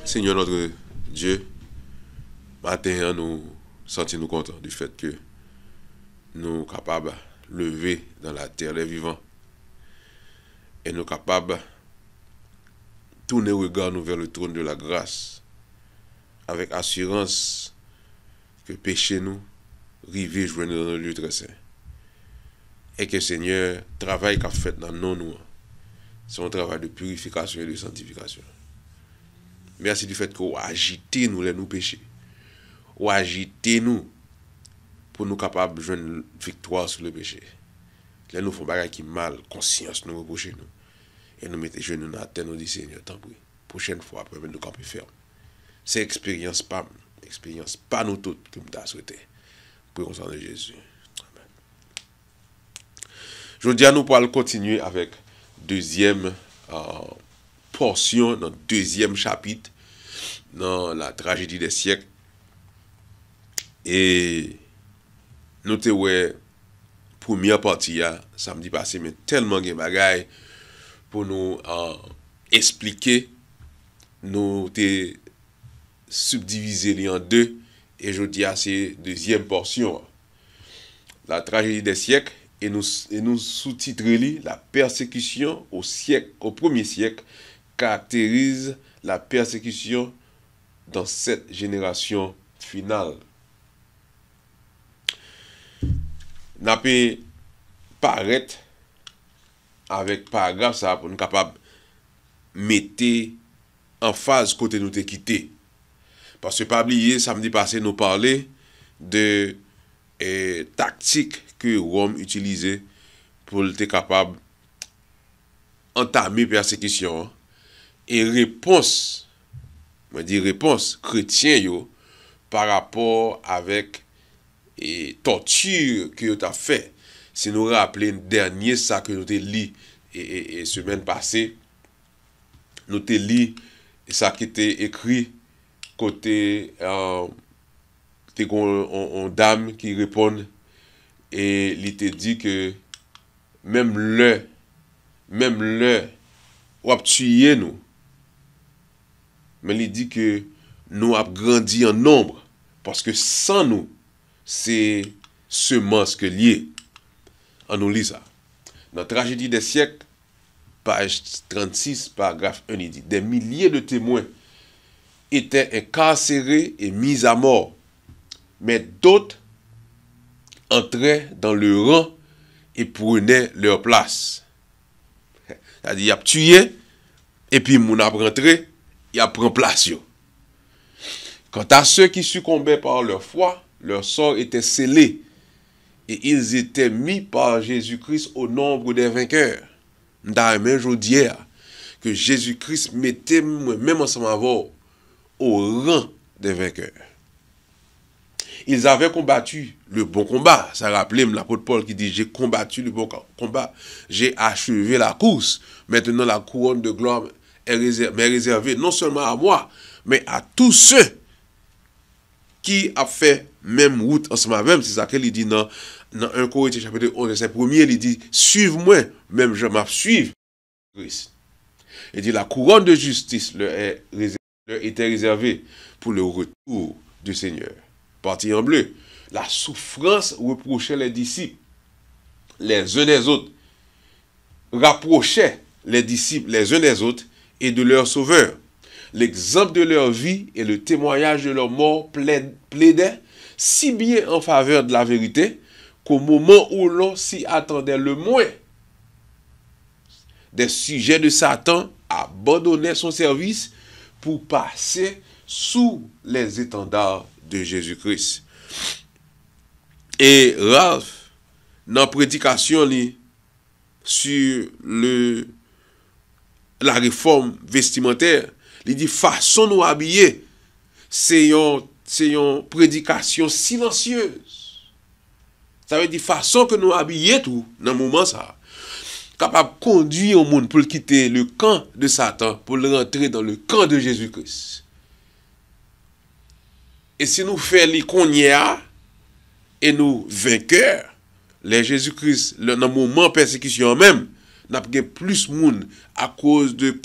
Seigneur notre Dieu, matin, nous sentons nous contents du fait que nous sommes capables de lever dans la terre des vivants et nous sommes capables de tourner le regard nous vers le trône de la grâce avec assurance que péché nous, river joindre dans le lieu très saint. Et que Seigneur, travail qu'a fait dans nous, c'est un travail de purification et de sanctification. Merci du fait que vous agitez nous les nous péchés. Vous agitez nous pour nous capables de jouer une victoire sur le péché. Là, nous faisons des choses qui mal, conscience nous reprocher nous. Et nous mettons genoux dans la terre, nous disons Seigneur, tant pis. Prochaine fois, après, nous camper ferme. C'est expérience pas nous toutes que nous avons souhaité. Pour le nom de Jésus. Amen. Je dis à nous pour continuer avec deuxième portion, dans le deuxième chapitre, dans la tragédie des siècles. Et nous avons première partie, samedi passé, mais tellement de bagailles pour nous expliquer. Nous avons subdivisé en deux. Et je dis à ces deuxième portion, la tragédie des siècles, et nous sous-titrons la persécution au premier siècle caractérise la persécution dans cette génération finale. N'a pas paraître avec paragraphe ça pour nous capable mettre en phase côté nous te quitté. Parce que pas oublier samedi passé nous parler de tactique que Rome utilisait pour être capable entamer persécution et réponse chrétien yo par rapport avec torture que yo t'a fait. Si nous rappelons dernier ça que nous te lit et semaine passée nous te lit ça qui était écrit côté on dame qui répond et il te dit que même le ou a tué nous mais il dit que nous a grandi en nombre parce que sans nous c'est semence que lié on nous lit ça dans tragédie des siècles page 36 paragraphe 1 il dit des milliers de témoins étaient incarcérés et mis à mort mais d'autres entraient dans le rang et prenaient leur place. C'est-à-dire, il a tué, et puis moun a rentré, il a pris place. Yo. Quant à ceux qui succombaient par leur foi, leur sort était scellé, et ils étaient mis par Jésus-Christ au nombre des vainqueurs. Dans même jour d'hier, que Jésus-Christ mettait même ensemble avec au rang des vainqueurs. Ils avaient combattu le bon combat. Ça rappelait l'apôtre Paul qui dit, j'ai combattu le bon combat. J'ai achevé la course. Maintenant, la couronne de gloire est réservée non seulement à moi, mais à tous ceux qui ont fait même route ensemble avec. C'est ça qu'il dit dans 1 Corinthiens chapitre 11, verset 1er, il dit, suive-moi, même je m'en suive. Christ. Il dit, la couronne de justice leur était réservée pour le retour du Seigneur. Partie en bleu, la souffrance reprochait les disciples, les uns des autres, rapprochait les disciples les uns des autres et de leur sauveur. L'exemple de leur vie et le témoignage de leur mort plaidaient si bien en faveur de la vérité qu'au moment où l'on s'y attendait le moins, des sujets de Satan abandonnaient son service pour passer sous les étendards de Jésus-Christ. Et Ralph, dans la prédication sur la réforme vestimentaire, il dit façon nous habiller, c'est une prédication silencieuse. Ça veut dire façon que nous habiller tout dans le moment ça. Capable de conduire au monde pour quitter le camp de Satan, pour le rentrer dans le camp de Jésus-Christ. Et si nous faisons les qu'on y a, et nous vainqueurs, les Jésus-Christ, dans le moment de persécution même, n'a pas plus de monde à cause de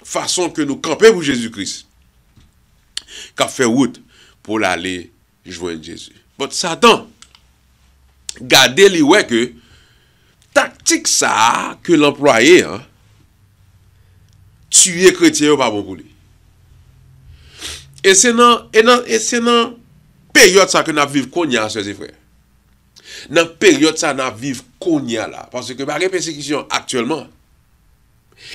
façon que nous camper pour Jésus-Christ, qu'a fait route pour l'aller joindre Jésus. But Satan, gardez les ouais que tactique ça que l'employé, hein, tuer chrétien pas bon pour lui. Et c'est dans période ça que nous vivons konya, chers et frères. Dans période ça nous vivons konya là parce que par persécution actuellement.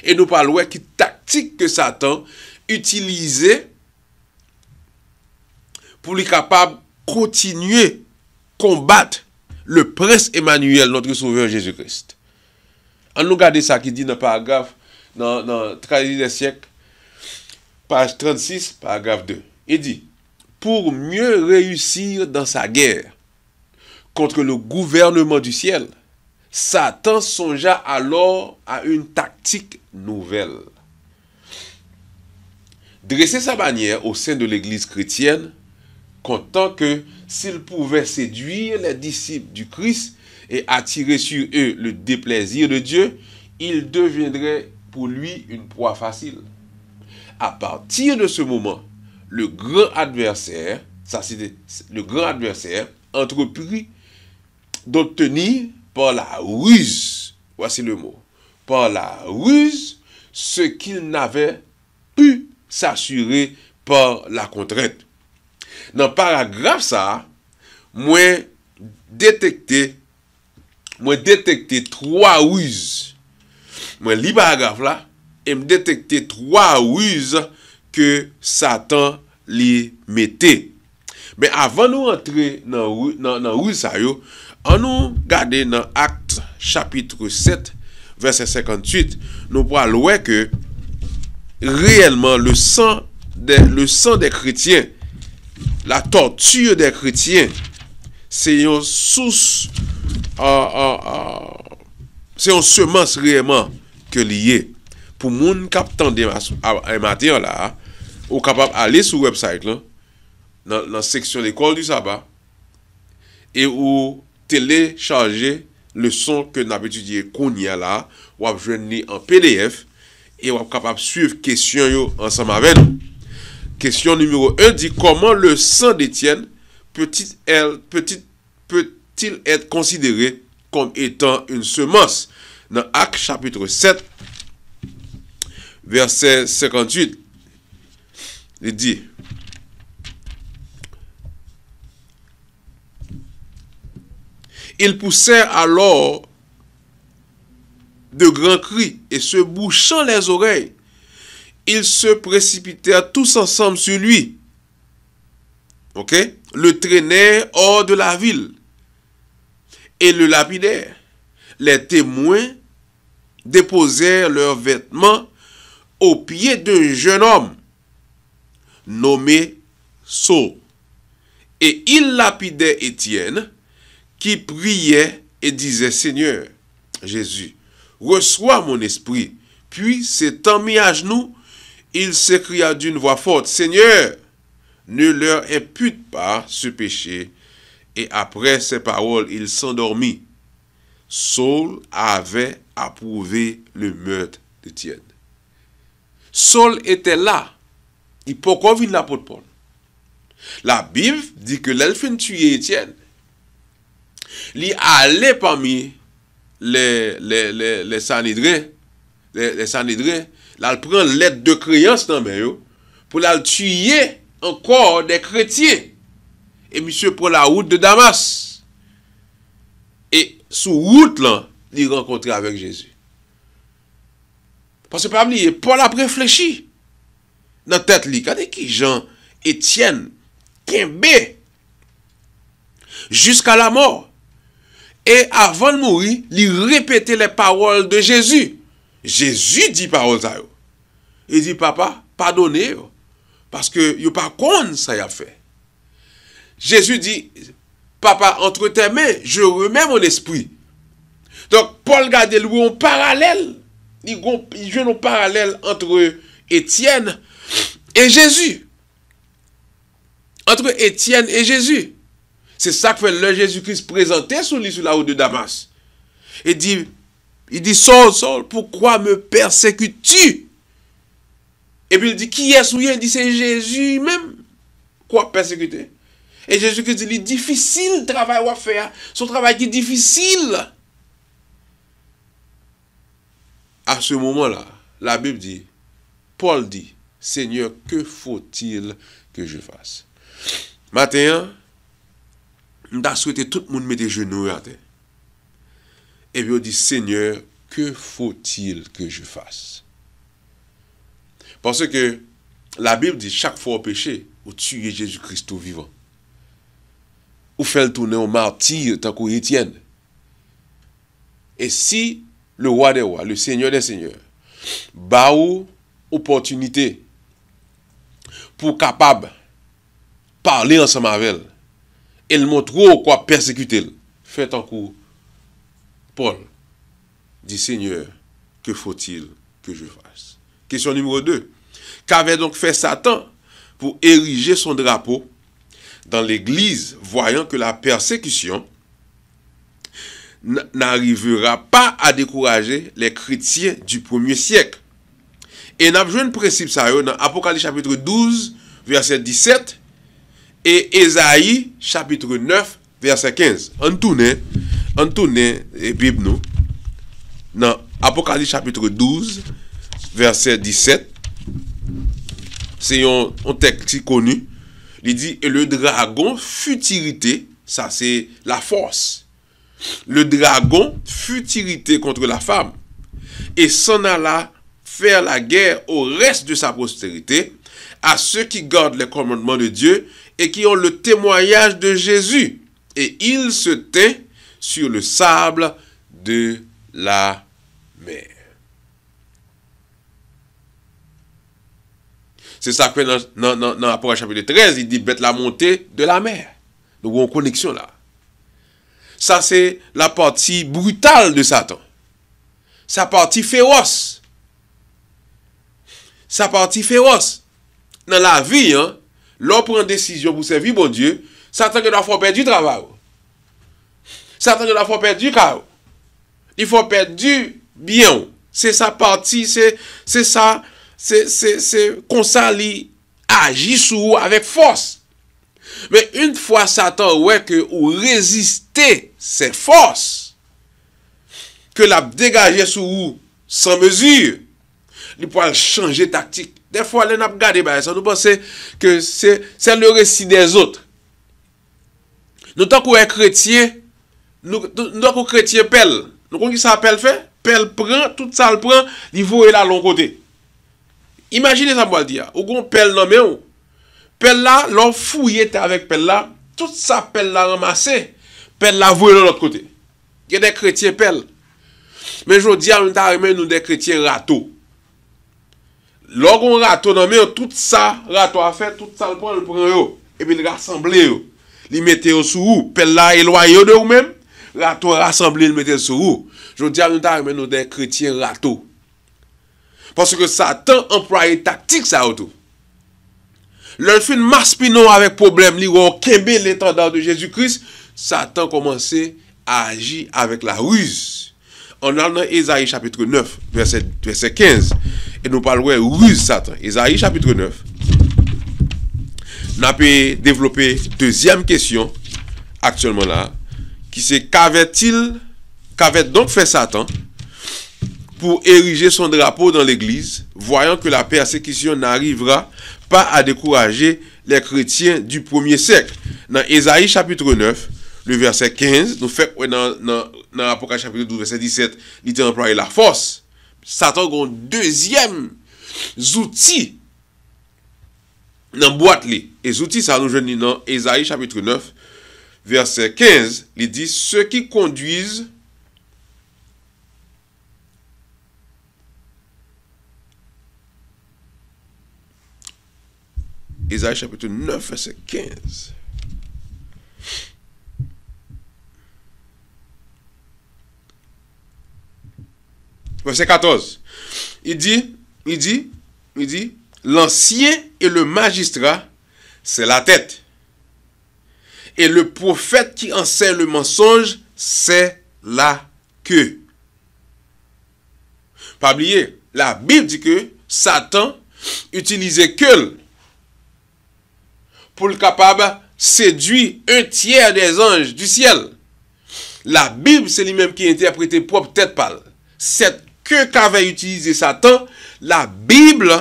Et nous parlons qui tactique que Satan utilisait pour lui capable continuer combattre le prince Emmanuel, notre sauveur Jésus-Christ. On nous regarde ça qui dit dans le paragraphe, dans 13e siècle, page 36, paragraphe 2. Il dit, pour mieux réussir dans sa guerre contre le gouvernement du ciel, Satan songea alors à une tactique nouvelle. Dresser sa bannière au sein de l'église chrétienne, comptant que s'il pouvait séduire les disciples du Christ et attirer sur eux le déplaisir de Dieu, il deviendrait pour lui une proie facile. À partir de ce moment, le grand adversaire entreprit d'obtenir par la ruse, voici le mot, par la ruse, ce qu'il n'avait pu s'assurer par la contrainte. Dans le paragraphe ça, moi détecté trois ruses. Moi lis paragraphe là et me détecté trois ruses que Satan les mettait. Mais avant nous entrer dans ruse ça yo, on nous garder dans Actes chapitre 7 verset 58, nous parlons que réellement le sang des chrétiens, la torture des chrétiens, c'est une source, c'est une semence réellement que lié. Pour moun captant de matin là, ou capable aller sur le website là, dans la section l'école du sabbat, et ou télécharger le son que nous avons étudié Kounia là, ou joindre en PDF, et ou capable suivre question yo ensemble avec nous. Question numéro 1 dit comment le sang d'Étienne peut-il être considéré comme étant une semence? Dans Actes chapitre 7, verset 58, il dit ils poussèrent alors de grands cris et se bouchant les oreilles, ils se précipitèrent tous ensemble sur lui. Ok? Le traînèrent hors de la ville et le lapidèrent. Les témoins déposèrent leurs vêtements aux pieds d'un jeune homme nommé Saul. Et ils lapidaient Étienne qui priait et disait, Seigneur Jésus, reçois mon esprit. Puis, s'étant mis à genoux, il s'écria d'une voix forte, Seigneur, ne leur impute pas ce péché. Et après ces paroles, il s'endormit. Saul avait approuvé le meurtre d'Étienne. Saul était là. Il peut encore venir l'apôtre Paul. La Bible dit que l'elfin tué Étienne. Il allait parmi les Sanhédrins. Les Sanhédrins. Là, il prend l'aide de créance dans le pour la tuer encore des chrétiens. Et monsieur prend la route de Damas. Et sous route là, il rencontre avec Jésus. Parce que pas oublier, Paul a réfléchi dans la tête li. Regardez qui Jean Étienne Kembe jusqu'à la mort. Et avant de mourir, il répétait les paroles de Jésus. Jésus dit paroles à eux. Il dit, papa, pardonnez, parce que vous pas contre ça y a fait. Jésus dit, papa, entre tes mains, je remets mon esprit. Donc, Paul garde lui un parallèle. Il y a un parallèle entre Étienne et Jésus. Entre Étienne et Jésus. C'est ça que fait le Jésus-Christ présenté sur la route de Damas. Il dit, Saul, Saul, pourquoi me persécutes-tu? Et puis il dit, qui est souillé? Il dit, c'est Jésus même. Quoi persécuter? Et Jésus qui dit, il est difficile le travail à faire. Son travail qui est difficile. À ce moment-là, la Bible dit, Paul dit, Seigneur, que faut-il que je fasse? Matin, on a souhaité tout le monde mettre les genoux à terre. Et puis on dit, Seigneur, que faut-il que je fasse? Parce que la Bible dit, chaque fois au péché, ou tuer Jésus-Christ au vivant. Ou faire le tourner au martyr, tant qu'au Étienne. Et si le roi des rois, le Seigneur des seigneurs, ba ou opportunité pour capable parler ensemble avec elle, et le montre quoi persécuter, fait en coup, Paul dit, Seigneur, que faut-il que je fasse? Question numéro 2. Qu'avait donc fait Satan pour ériger son drapeau dans l'église, voyant que la persécution n'arrivera pas à décourager les chrétiens du premier siècle? Et nous avons un principe ça dans Apocalypse chapitre 12, verset 17, et Ésaïe chapitre 9, verset 15. On tourne et Bible nous dans Apocalypse chapitre 12, verset 17. C'est un texte connu. Il dit, et le dragon fut irrité, ça c'est la force. Le dragon fut irrité contre la femme et s'en alla faire la guerre au reste de sa postérité, à ceux qui gardent les commandements de Dieu et qui ont le témoignage de Jésus. Et il se tint sur le sable de la mer. C'est ça que dans Apocalypse chapitre 13, il dit bête la montée de la mer. Donc, on a une connexion là. Ça, c'est la partie brutale de Satan. Sa partie féroce. Sa partie féroce. Dans la vie, l'on prend une décision pour servir bon Dieu, Satan doit faire perdre du travail. Satan doit faire perdre du chaos. Il faut perdre du bien. C'est sa partie, c'est ça. C'est comme ça qu'il agit sur vous avec force. Mais une fois Satan ouais que ou résister ses forces, que l'a dégagé sur vous sans mesure, il peut changer tactique. Des fois, les n'a regardé ça, nous pensons que c'est le récit des autres. Nous tant qu'on est chrétien, nous tant chrétien pelle. Nous qu'on qui ça pelle fait, pelle prend tout ça le prend, il voit là l'autre côté. Imaginez ça, moi, dire. Ou qu'on pelle non, mais où? Pelle là, l'on fouillé avec pelle là, toute sa pelle là ramassée, pelle là vouée de l'autre côté. Il y a des chrétiens pelle. Mais je dis à nous des chrétiens râteaux. Lorsqu'on râteau non, mais tout ça, râteau a fait, tout ça le prend, et puis il rassemble, il mettait sous vous, pelle là éloigné de vous-même, râteau rassemblé, il mettait sous vous. Je dis à nous des chrétiens râteaux. Parce que Satan employé tactique ça autour. Le fin maspino avec problème li ou kembe l'étendard de Jésus-Christ, Satan commençait à agir avec la ruse. On a dans Ésaïe chapitre 9 verset 15 et nous parlons de ruse Satan. Ésaïe chapitre 9. Nous avons développé deuxième question actuellement là qui c'est qu'avait donc fait Satan pour ériger son drapeau dans l'église, voyant que la persécution n'arrivera pas à décourager les chrétiens du premier siècle. Dans Ésaïe chapitre 9, le verset 15, nous fait dans Apocalypse chapitre 12, verset 17, il a employé la force. Satan a un deuxième outil dans boîte li. Et outils ça nous joignent dans Ésaïe chapitre 9, verset 15, il dit ceux qui conduisent Ésaïe chapitre 9, verset 15. Verset 14. Il dit, l'ancien et le magistrat, c'est la tête. Et le prophète qui enseigne le mensonge, c'est la queue. Pas oublier, la Bible dit que Satan utilisé que pour le capable séduire un tiers des anges du ciel. La Bible, c'est lui-même qui a interprété propre tête pâle. C'est que qu'avait utilisé Satan, la Bible,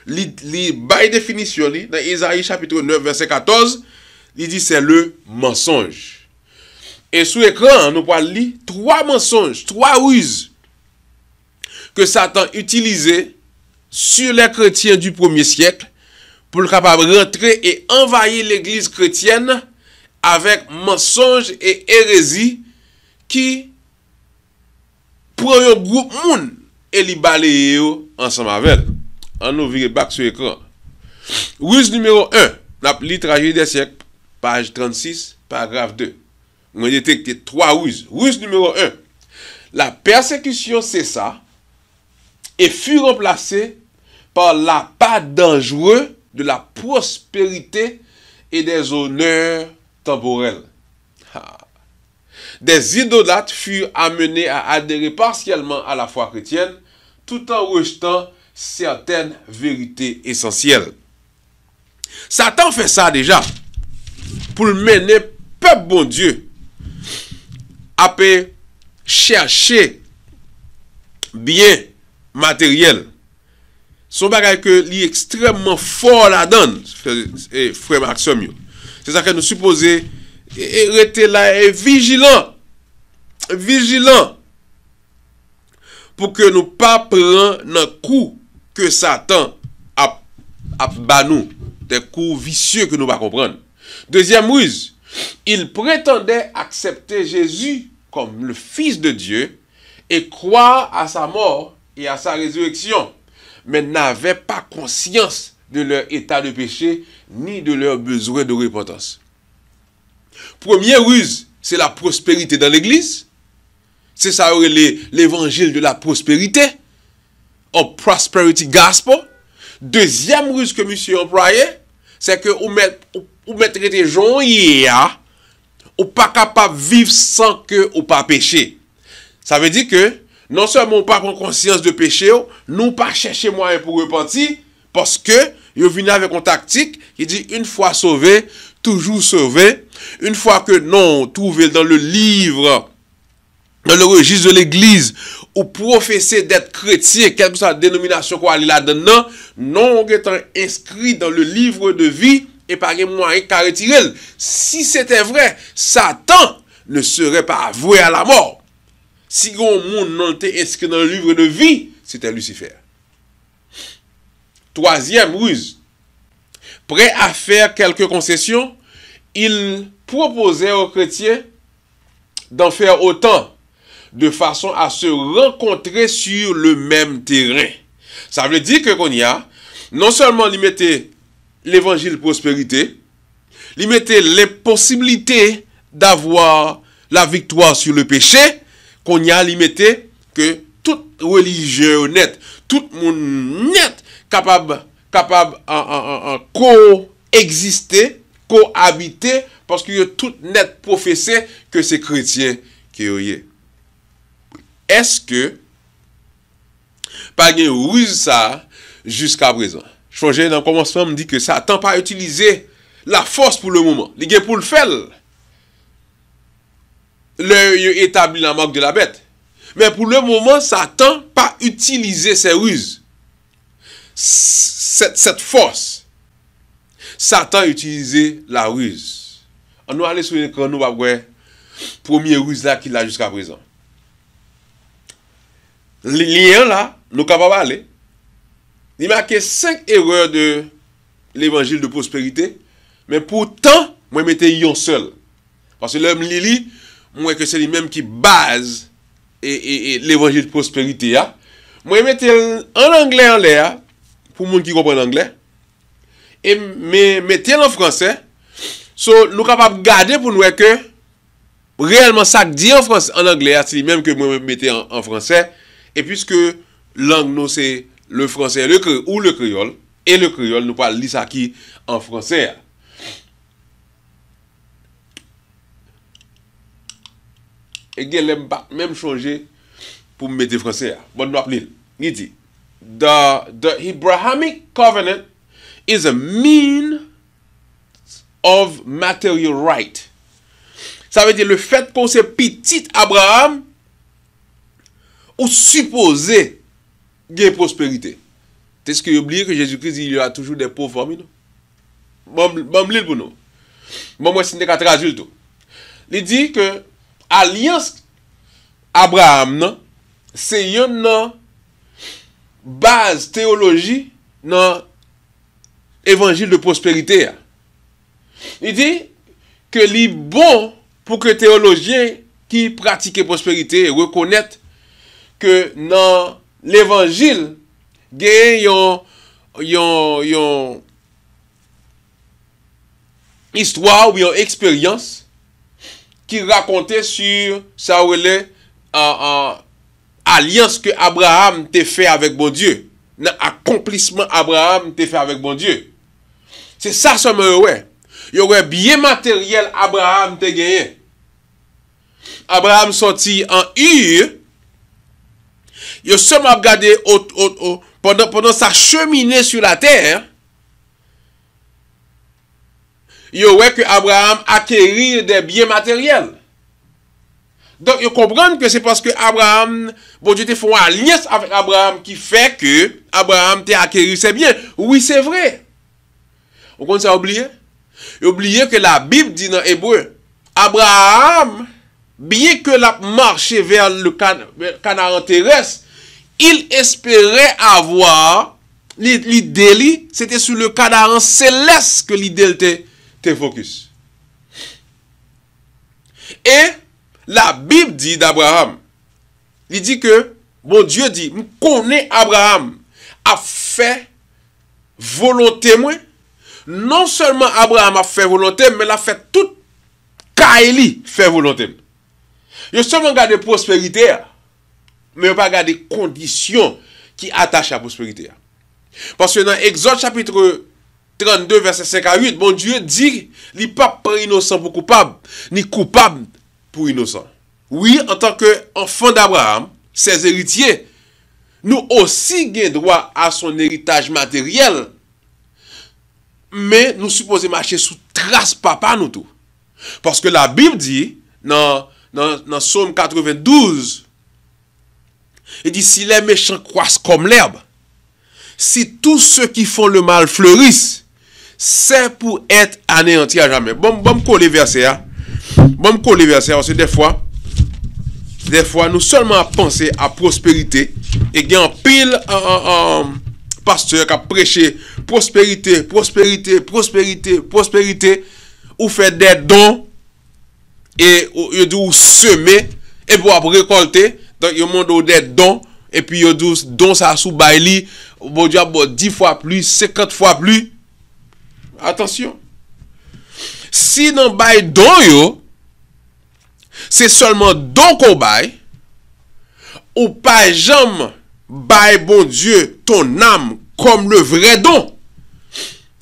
by définition, dans Isaïe chapitre 9, verset 14, il dit c'est le mensonge. Et sous écran, nous pouvons lire 3 mensonges, 3 ruses que Satan utilisait sur les chrétiens du 1er siècle pour le capable rentrer et envahir l'église chrétienne avec mensonges et hérésie qui prend un groupe moun et li balaye ensemble avec. On nous vire back sur l'écran. Ruse numéro 1, la tragédie des siècles, page 36, paragraphe 2. On a détecté 3 ruses. Ruse numéro 1. La persécution cessa et fut remplacée par l'appât dangereux de la prospérité et des honneurs temporels. Des idolâtres furent amenés à adhérer partiellement à la foi chrétienne tout en rejetant certaines vérités essentielles. Satan fait ça déjà pour mener peuple bon Dieu à chercher bien matériel. Son bagage que li extrêmement fort la donne, frère Maxime. C'est ça que nous supposons rester là et vigilant pour que nous pas prendre un coup que Satan a bas nous, des coups vicieux que nous pas comprendre. Deuxième ruse, il prétendait accepter Jésus comme le Fils de Dieu et croire à sa mort et à sa résurrection, mais n'avait pas conscience de leur état de péché ni de leur besoin de repentance. Première ruse, c'est la prospérité dans l'église. C'est ça l'évangile de la prospérité, ou prosperity gospel. Deuxième ruse que monsieur employait, c'est que vous mettez des gens hier, ou pas capable de vivre sans que ou pas pécher. Ça veut dire que non seulement on pas prendre conscience de péché, nous pas chercher moyen pour repentir, parce que vous venez avec une tactique qui dit une fois sauvé, toujours sauvé. Une fois que non trouvé dans le livre, dans le registre de l'église, ou professer d'être chrétien, quelle que soit la dénomination qu'on a là-dedans, non étant inscrit dans le livre de vie, et par un moyen qu'à retirer. Si c'était vrai, Satan ne serait pas voué à la mort. Si on monde non était inscrit dans le livre de vie, c'était Lucifer. Troisième ruse. Prêt à faire quelques concessions, il proposait aux chrétiens d'en faire autant, de façon à se rencontrer sur le même terrain. Ça veut dire que qu'on y a, non seulement il mettait l'évangile prospérité, il mettait les possibilités d'avoir la victoire sur le péché, qu'on y a limité que toute religion honnête, tout monde net capable en coexister, cohabiter, parce qu'il y a tout net professé que c'est chrétien qui est. Est-ce que pas de ruse ça jusqu'à présent? Changer dans le commencement me dit que Satan pas utilisé la force pour le moment. Il est pour le faire. Il établit la marque de la bête. Mais pour le moment, Satan pas utilisé ses ruses. Cette force. Satan a utilisé la ruse. On nous aller sur l'écran, nous va voir première ruse là qu'il a jusqu'à présent. Les liens là, nous capables aller. Il marque 5 erreurs de l'évangile de prospérité, mais pourtant, moi je mettais un seul. Parce que l'homme Lili, moi que c'est lui-même qui base et l'évangile de prospérité. Moi je mettais en anglais en l'air, pour les gens qui comprennent l'anglais, et mettez en français, so nous capables de garder pour nous que réellement ça dit en français, en anglais, c'est lui-même que moi je mettais en français, et puisque langue nous c'est le français ou le créole, et le créole, nous parlons de ça qui en français. Et il même changer pour me mettre français. Bon, nous appelons. Il dit, the Abrahamic covenant is a mean of material right. Ça veut dire le fait qu'on se petit Abraham ou supposé gagner prospérité. Est-ce que vous oubliez que Jésus-Christ il y a toujours des pauvres parmi nous? Bon lire pour nous. Moi c'est qu'à traduire tout. Il dit que alliance Abraham non c'est une base théologie dans évangile de prospérité. Il dit que c'est bon pour que théologiens qui pratiquent prospérité reconnaissent que dans l'évangile il y a une histoire ou une expérience qui racontait sur ça alliance que Abraham t'a fait avec bon Dieu, l'accomplissement Abraham t'a fait avec bon Dieu. C'est ça seulement ouais. Il y aurait bien matériel Abraham t'a gagné. Abraham sorti en Ur. Il a seulement regardé pendant sa cheminée sur la terre. Il y aurait que Abraham acquérir des biens matériels. Donc, ils comprennent que c'est parce que Abraham, bon Dieu te fait une alliance avec Abraham qui fait que Abraham t'a acquéri ses biens. Oui, c'est vrai. Vous comprenez ça oublié? Oubliez que la Bible dit dans Hébreu, Abraham, bien que la marché vers le Canaan terrestre, il espérait avoir l'idée, c'était sur le Canaan céleste que l'idée était focus. Et la Bible dit d'Abraham, il dit que, bon Dieu dit, nous connaissons Abraham a fait volonté moi. Non seulement Abraham a fait volonté, mais il a fait tout Kaeli fait volonté. Il a seulement gardé prospérité, mais il n'a pas gardé conditions qui attachent à la prospérité. Parce que dans Exode chapitre 32, verset 5 à 8, bon Dieu dit, il n'est pas innocent pour coupable, ni coupable pour innocent. Oui, en tant qu'enfant d'Abraham, ses héritiers, nous aussi avons droit à son héritage matériel, mais nous supposons marcher sous trace papa nous tout. Parce que la Bible dit, dans Psaume 92, il dit, si les méchants croissent comme l'herbe, si tous ceux qui font le mal fleurissent, c'est pour être anéantis à jamais. Bon, me coller verset, hein. Bon, me coller verset, parce que des fois, nous seulement penser à prospérité, et il y a un pile pasteur qui a prêché prospérité, prospérité, prospérité, prospérité, ou fait des dons, et ou semer, et pour récolter, donc il monde des dons, et puis il dit dons ça sous baili, bon Dieu, 10 fois plus, 50 fois plus. Attention. Si dans bail don yo, c'est seulement don qu'on bail, ou pas jamais bail bon Dieu ton âme comme le vrai don.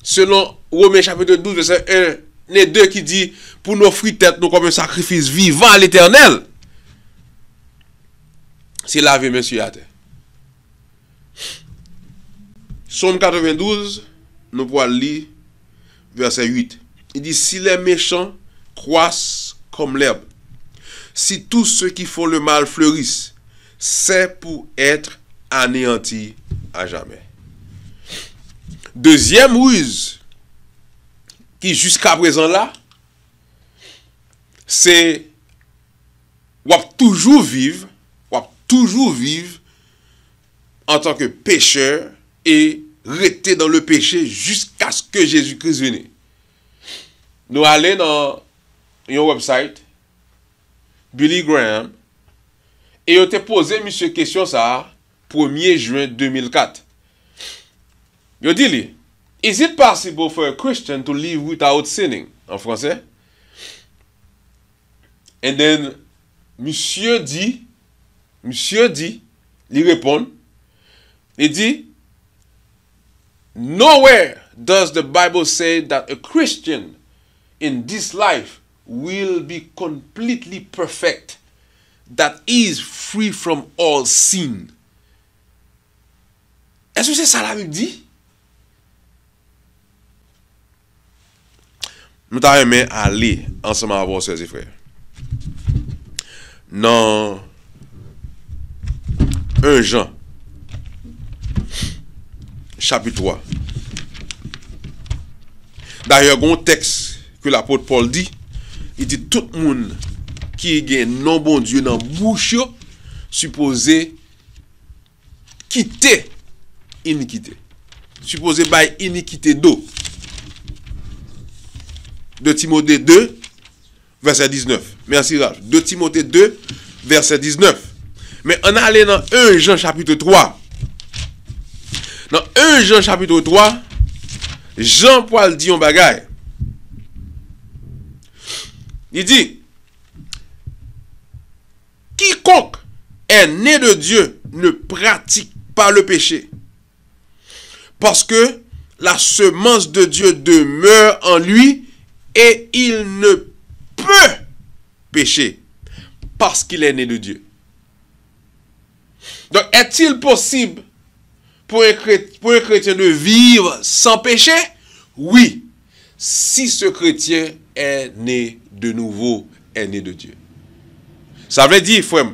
Selon Romains chapitre 12 verset 1 et 2 qui dit pour nous offrir tête nous comme un sacrifice vivant à l'Éternel. C'est laver monsieur à terre. Psaume 92, nous pouvons lire verset 8. Il dit si les méchants croissent comme l'herbe, si tous ceux qui font le mal fleurissent, c'est pour être anéantis à jamais. Deuxième ruse qui jusqu'à présent là, c'est ou toujours vivre en tant que pécheur et rester dans le péché jusqu'à ce que Jésus-Christ vienne. Nous allons dans un website Billy Graham et on t'a posé monsieur question ça 1er juin 2004. Il dit is it possible for a Christian to live without sinning en français? And then monsieur dit, il répond, il dit nowhere does the Bible say that a Christian in this life will be completely perfect, that is free from all sin. Est-ce que c'est ça la Bible dit? Nous t'avons aimé aller ensemble avec vos soeurs et frères. Dans 1 Jean, chapitre 3. D'ailleurs, il y a un texte que l'apôtre Paul dit. Il dit tout le monde qui a non bon Dieu dans la bouche, supposé quitter iniquité. Supposé bailler iniquité d'eau. De Timothée 2, verset 19. Merci Ralph. De Timothée 2, verset 19. Mais on allait dans 1 Jean chapitre 3. Dans 1 Jean chapitre 3, Jean-Paul dit un bagay. Il dit, quiconque est né de Dieu ne pratique pas le péché. Parce que la semence de Dieu demeure en lui et il ne peut pécher parce qu'il est né de Dieu. Donc, est-il possible pour un chrétien de vivre sans péché? Oui, si ce chrétien est né de nouveau, est né de Dieu. Ça veut dire, frère,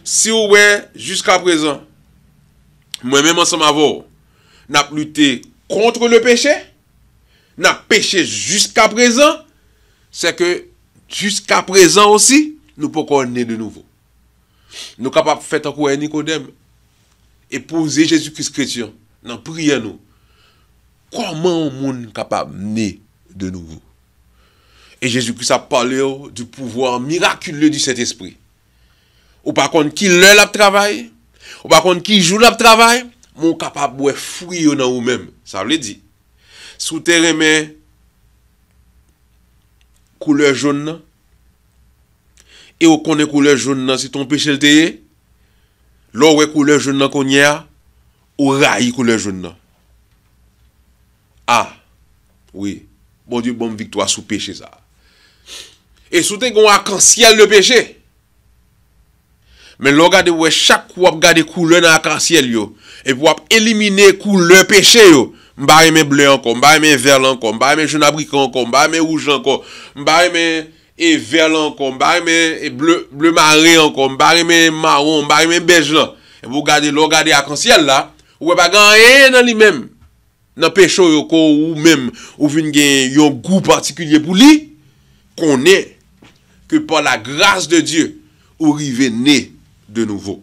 si vous êtes jusqu'à présent, moi-même ensemble avec vous, n'a lutté contre le péché, n'a péché jusqu'à présent, c'est que jusqu'à présent aussi, nous pouvons naître de nouveau. Nous sommes capables de faire encore un Nicodème, épouser Jésus-Christ chrétien, dans prière nous. Comment on est capable de naître de nouveau? Et Jésus-Christ a parlé du pouvoir miraculeux du Saint-Esprit. Ou par contre, qui l'heure travail, ou par contre, qui joue le travail, on est capable de fouiller dans vous-même. Ça veut dire, sous terrain, mais couleur jaune, et on connaît couleur jaune, si ton péché le teye, là où couleur jaune qu'on y a, ou raille couleur jaune. Ah, oui, bon Dieu, bonne victoire sous péché ça. Et sous te gon arc-en-ciel le péché. Mais l'on regarde ouais chaque fois regarder couleur dans arc-en-ciel yo et pour éliminer couleur péché yo. M'ba aimer bleu encore, m'ba aimer vert encore, m'ba aimer jaune abricot encore, m'ba aimer rouge encore, m'ba aimer et vert encore, m'ba aimer bleu marron encore, m'ba aimer marron, m'ba aimer beige là. Et vous regardez l'on regarder arc-en-ciel là, ou pas gagner dans lui-même. Dans péché yo ou même ou vinn gen un goût particulier pour lui, connaît que par la grâce de Dieu, ou rive né de nouveau.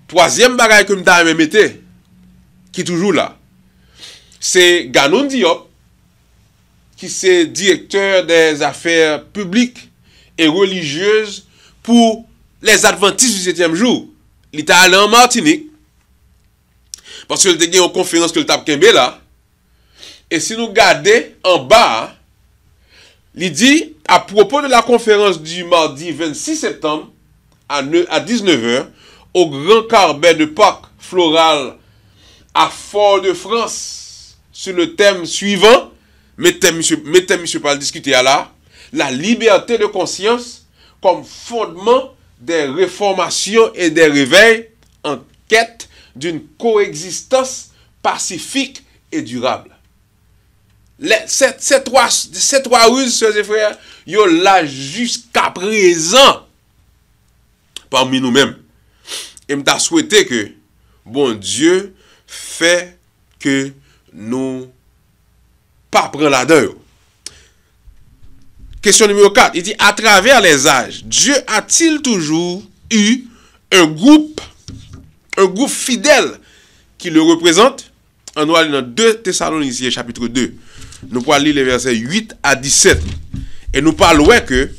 Troisième bagage que m'ta même été, qui est toujours là, c'est Ganon Diop, qui c'est directeur des affaires publiques et religieuses pour les Adventistes du 7e jour. Il est allé en Martinique, parce qu'il y a une conférence que le tape Kembe là, et si nous regardons en bas, il dit, à propos de la conférence du mardi 26 septembre, à 19h, au Grand Carbet de Pâques Floral à Fort-de-France, sur le thème suivant, mettez monsieur pas le discuter là, la liberté de conscience comme fondement des réformations et des réveils en quête d'une coexistence pacifique et durable. Ces trois ruses, sœurs et frères, yo là jusqu'à présent parmi nous-mêmes. Et m'ta souhaité que bon Dieu fait que nous pas prendre la dedans. Question numéro 4, il dit à travers les âges, Dieu a-t-il toujours eu un groupe fidèle qui le représente? On doit aller dans 2 Thessaloniciens chapitre 2. Nous pourrons lire les versets 8 à 17. Et nous parlons que,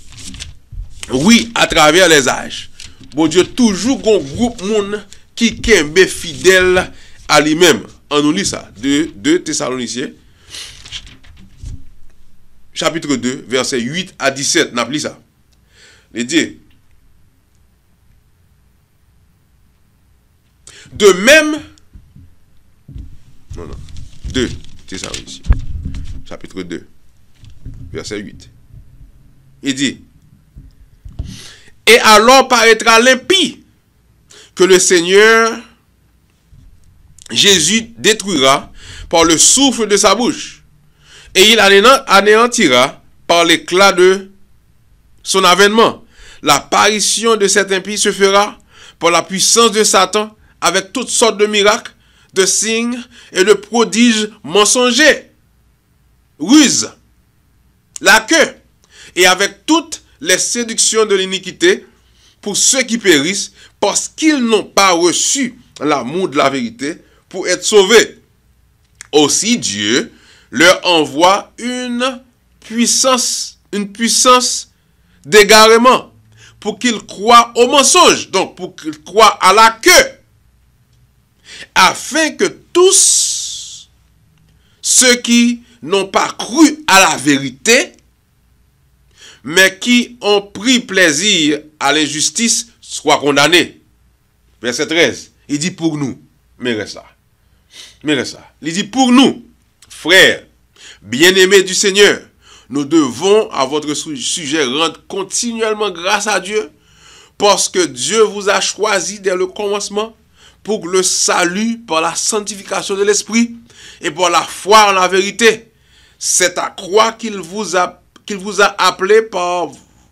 oui, à travers les âges, bon Dieu toujours un groupe monde qui est fidèle à lui-même. On nous lit ça. 2 Thessaloniciens, chapitre 2, versets 8 à 17. N'a pas ça. Il dit, de même, 2 Thessaloniciens, chapitre 2, verset 8. Il dit, et alors paraîtra l'impie que le Seigneur Jésus détruira par le souffle de sa bouche, et il anéantira par l'éclat de son avènement. L'apparition de cet impie se fera par la puissance de Satan, avec toutes sortes de miracles, de signes et de prodiges mensongers, ruses, la queue, et avec toutes les séductions de l'iniquité pour ceux qui périssent, parce qu'ils n'ont pas reçu l'amour de la vérité pour être sauvés. Aussi Dieu leur envoie une puissance d'égarement pour qu'ils croient au mensonge, donc pour qu'ils croient à la queue, afin que tous ceux qui n'ont pas cru à la vérité, mais qui ont pris plaisir à l'injustice, soient condamnés. Verset 13, il dit pour nous, mais reste ça. Il dit pour nous, frères, bien-aimés du Seigneur, nous devons à votre sujet rendre continuellement grâce à Dieu, parce que Dieu vous a choisi dès le commencement pour le salut par la sanctification de l'esprit et par la foi en la vérité. C'est à croire qu'il vous a appelé par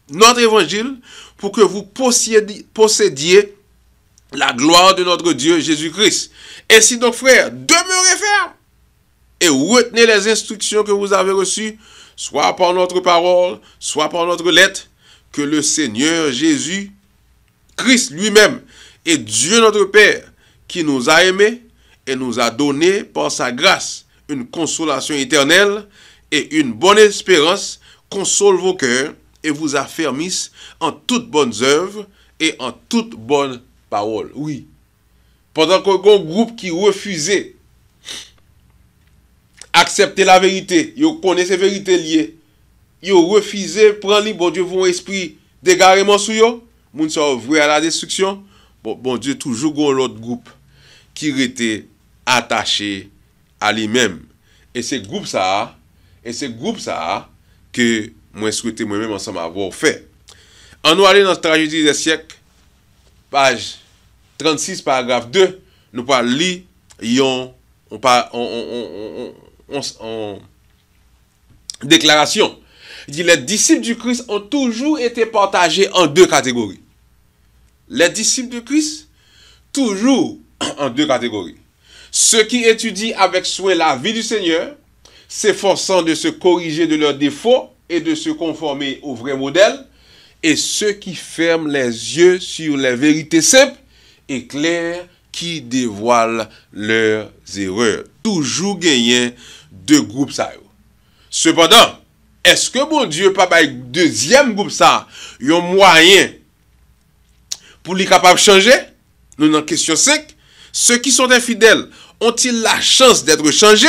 notre évangile pour que vous possédiez la gloire de notre Dieu Jésus-Christ. Ainsi donc, frères, demeurez fermes et retenez les instructions que vous avez reçues, soit par notre parole, soit par notre lettre, que le Seigneur Jésus-Christ lui-même et Dieu notre Père, qui nous a aimés et nous a donné par sa grâce une consolation éternelle et une bonne espérance, console vos cœurs et vous affermisse en toutes bonnes œuvres et en toute bonne parole. Oui. Pendant qu'on a un groupe qui refusait accepter la vérité, ils connaissent ces vérités liées, ils refusé prendre li, bon Dieu vos esprit d'égarement sur eux, moun sont voués à la destruction. Bon Dieu toujours gon l'autre groupe qui était attaché à lui-même. Et c'est groupe ça que moi souhaite moi-même ensemble avoir fait. En nous aller dans la tragédie des siècles, page 36, paragraphe 2, nous parlons lire en déclaration. Il dit, les disciples du Christ ont toujours été partagés en deux catégories. Les disciples de Christ, toujours en deux catégories. Ceux qui étudient avec soin la vie du Seigneur, s'efforçant de se corriger de leurs défauts et de se conformer au vrai modèle, et ceux qui ferment les yeux sur les vérités simples et claires qui dévoilent leurs erreurs. Toujours gagner deux groupes ça. Cependant, est-ce que bon Dieu pas un deuxième groupe ça, un moyen pour les capables de changer? Nous dans question 5, ceux qui sont infidèles ont-ils la chance d'être changés?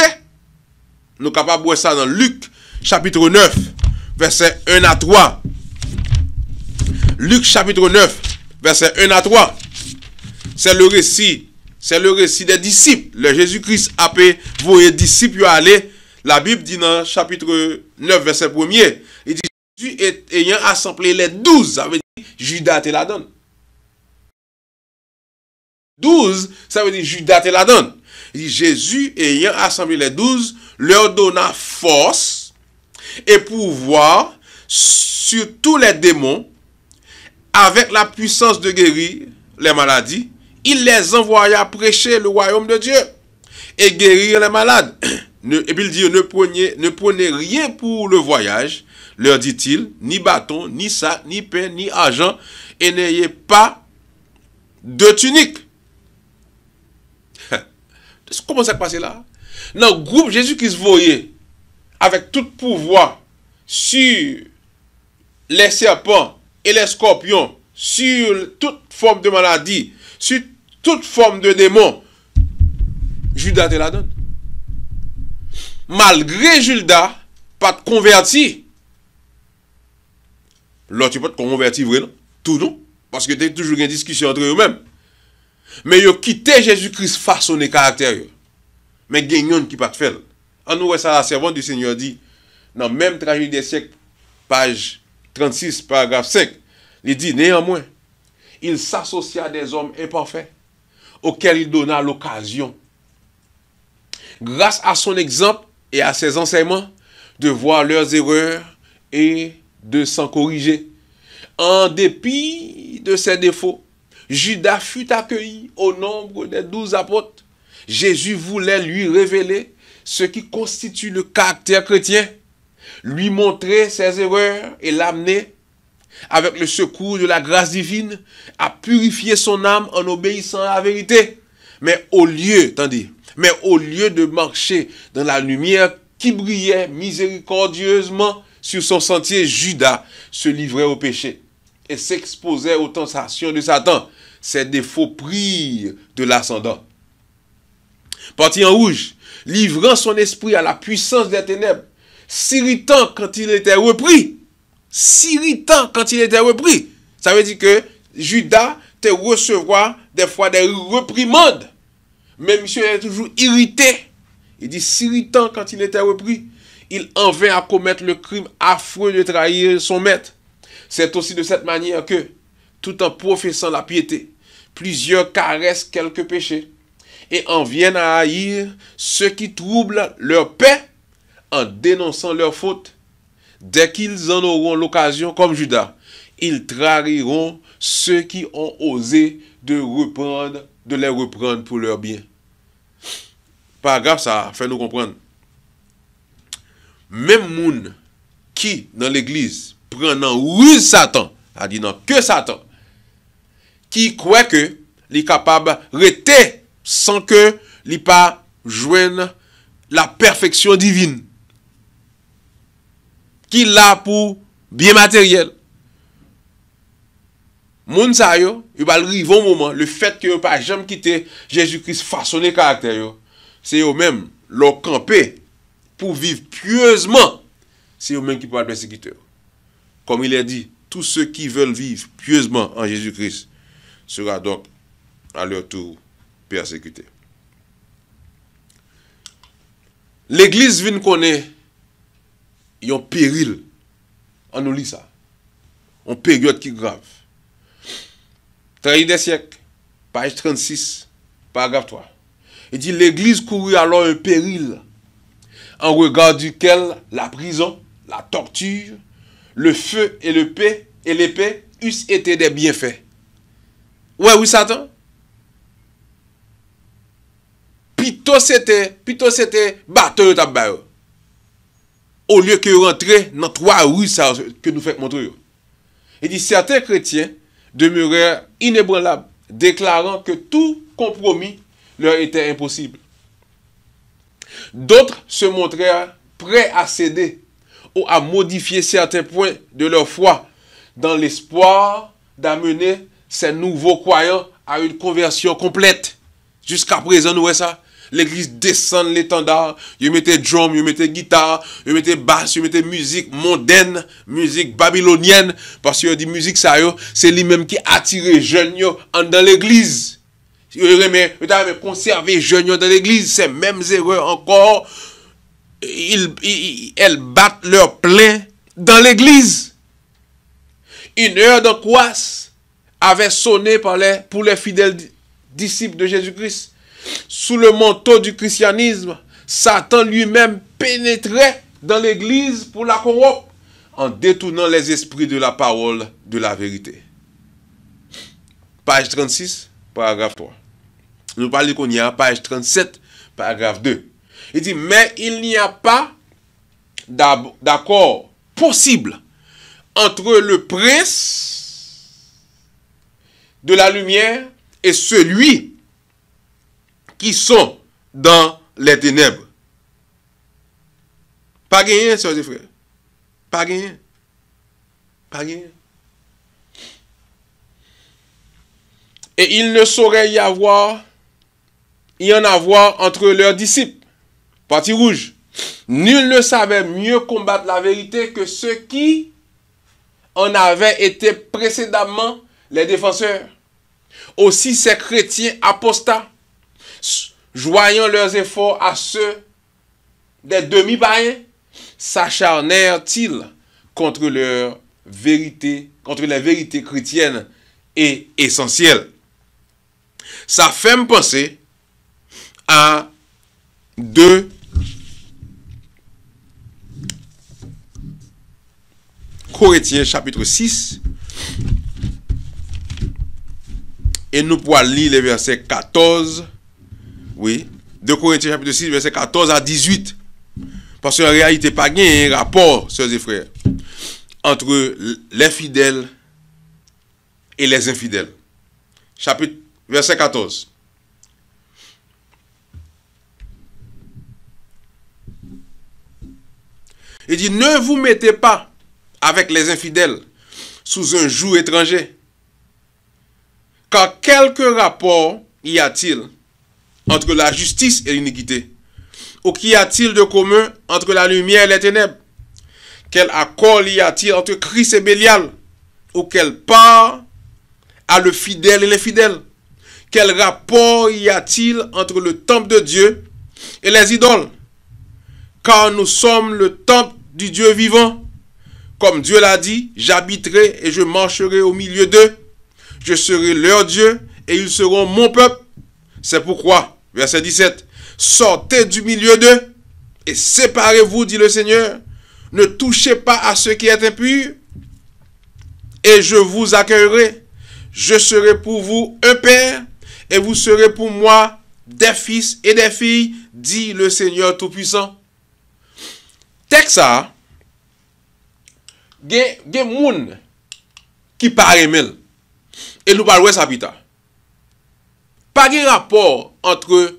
Nous sommes capables de voir ça dans Luc chapitre 9, verset 1 à 3. Luc chapitre 9, verset 1 à 3. C'est le récit des disciples. Le Jésus-Christ a fait vos disciples aller. La Bible dit dans chapitre 9, verset 1er, il dit Jésus ayant assemblé les 12, ça veut dire Judas te la donne. 12, ça veut dire Judas te la donne. Il dit Jésus ayant assemblé les 12, leur donna force et pouvoir sur tous les démons, avec la puissance de guérir les maladies. Il les envoya prêcher le royaume de Dieu et guérir les malades. Et puis il dit, ne prenez rien pour le voyage, leur dit-il, ni bâton, ni sac, ni pain, ni argent, et n'ayez pas de tunique. Comment ça se passe là? Dans le groupe Jésus-Christ voyait avec tout pouvoir sur les serpents et les scorpions, sur toute forme de maladie, sur toute forme de démon, Judas te la donne. Malgré Judas, pas de converti. Là, tu peux te convertir, vrai, non? Tout non? Parce que tu as toujours une discussion entre eux-mêmes. Mais ils ont quitté Jésus-Christ façonné caractère. Mais il y a une qui pas de faire. En nous, ça, la servante du Seigneur dit, dans la même tragédie des siècles, page 36, paragraphe 5, il dit, néanmoins, il s'associa à des hommes imparfaits, auxquels il donna l'occasion, grâce à son exemple et à ses enseignements, de voir leurs erreurs et de s'en corriger. En dépit de ses défauts, Judas fut accueilli au nombre des 12 apôtres. Jésus voulait lui révéler ce qui constitue le caractère chrétien, lui montrer ses erreurs et l'amener, avec le secours de la grâce divine, à purifier son âme en obéissant à la vérité. Mais au lieu de marcher dans la lumière qui brillait miséricordieusement sur son sentier, Judas se livrait au péché et s'exposait aux tentations de Satan. Ses défauts prirent de l'ascendant. Parti en rouge, livrant son esprit à la puissance des ténèbres, s'irritant quand il était repris. S'irritant quand il était repris. Ça veut dire que Judas te recevoir des fois des reprimandes. Mais monsieur est toujours irrité. Il dit s'irritant quand il était repris. Il en vint à commettre le crime affreux de trahir son maître. C'est aussi de cette manière que, tout en professant la piété, plusieurs caressent quelques péchés et en viennent à haïr ceux qui troublent leur paix en dénonçant leurs fautes. Dès qu'ils en auront l'occasion, comme Judas, ils trahiront ceux qui ont osé de les reprendre pour leur bien. Paragraphe, ça fait nous comprendre. Même moun qui, dans l'église, prend dans ruse Satan, a dit non, que Satan, qui croit que est capable de rester sans que il pas joigne la perfection divine, qui l'a pour bien matériel. Moun sa yo, il va arriver au moment, le fait que pas jamais quitter Jésus-Christ façonner caractère yo, c'est eux même leur camper pour vivre pieusement, c'est eux même qui pourront persécuter. Comme il est dit, tous ceux qui veulent vivre pieusement en Jésus-Christ sera donc à leur tour persécuté. L'église vient connaître un péril. On nous lit ça. Une période qui est grave. Trahi des siècles, page 36, paragraphe 3. Il dit l'église courut alors un péril en regard duquel la prison, la torture, le feu et l'épée eussent été des bienfaits. Ouais, oui, Satan. Plutôt c'était bateau tabac. Au lieu que rentrer dans 3 rues que nous faisons montrer. Il dit certains chrétiens demeurèrent inébranlables, déclarant que tout compromis leur était impossible. D'autres se montrèrent prêts à céder ou à modifier certains points de leur foi dans l'espoir d'amener ces nouveaux croyants à une conversion complète. Jusqu'à présent, nous voyons ça. L'église descend l'étendard, ils mettaient drum, ils mettaient guitare, ils mettaient basse, ils mettaient musique mondaine, musique babylonienne, parce que dit musique ça c'est lui-même qui attire les jeunes dans l'église. Ils aiment conserver les jeunes dans l'église, c'est mêmes erreurs encore. Elles battent leur plein dans l'église. Une heure d'angoisse avait sonné pour les fidèles disciples de Jésus-Christ. Sous le manteau du christianisme, Satan lui-même pénétrait dans l'église pour la corrompre en détournant les esprits de la parole de la vérité. Page 36, paragraphe 3. Nous parlons qu'on y a page 37, paragraphe 2. Il dit, mais il n'y a pas d'accord possible entre le prince de la lumière et celui qui sont dans les ténèbres. Pas gagné, sœurs et frères. Pas gagné. Pas gagné. Et il ne saurait y en avoir entre leurs disciples. Partie rouge. Nul ne savait mieux combattre la vérité que ceux qui en avaient été précédemment les défenseurs. Aussi ces chrétiens apostats, joignant leurs efforts à ceux des demi-païens, s'acharnèrent-ils contre les vérités chrétiennes et essentiel. Ça fait me penser à 2 Corinthiens chapitre 6 et nous pourrons lire les versets 14, oui, 2 Corinthiens chapitre 6 verset 14 à 18. Parce qu'en réalité, pas un rapport, sœurs et frères, entre les fidèles et les infidèles. Chapitre, verset 14. Il dit, ne vous mettez pas avec les infidèles sous un joug étranger. Car quelque rapport y a-t-il entre la justice et l'iniquité? Ou qu'y a-t-il de commun entre la lumière et les ténèbres? Quel accord y a-t-il entre Christ et Bélial? Ou quelle part a le fidèle et l'infidèle? Quel rapport y a-t-il entre le temple de Dieu et les idoles? Car nous sommes le temple du Dieu vivant. Comme Dieu l'a dit, j'habiterai et je marcherai au milieu d'eux. Je serai leur Dieu et ils seront mon peuple. C'est pourquoi, verset 17, sortez du milieu d'eux et séparez-vous, dit le Seigneur. Ne touchez pas à ce qui est impur et je vous accueillerai. Je serai pour vous un père et vous serez pour moi des fils et des filles, dit le Seigneur Tout-Puissant. Texte ça, gen moun qui paraît mel et nous parlons ça pita. Pas de rapport entre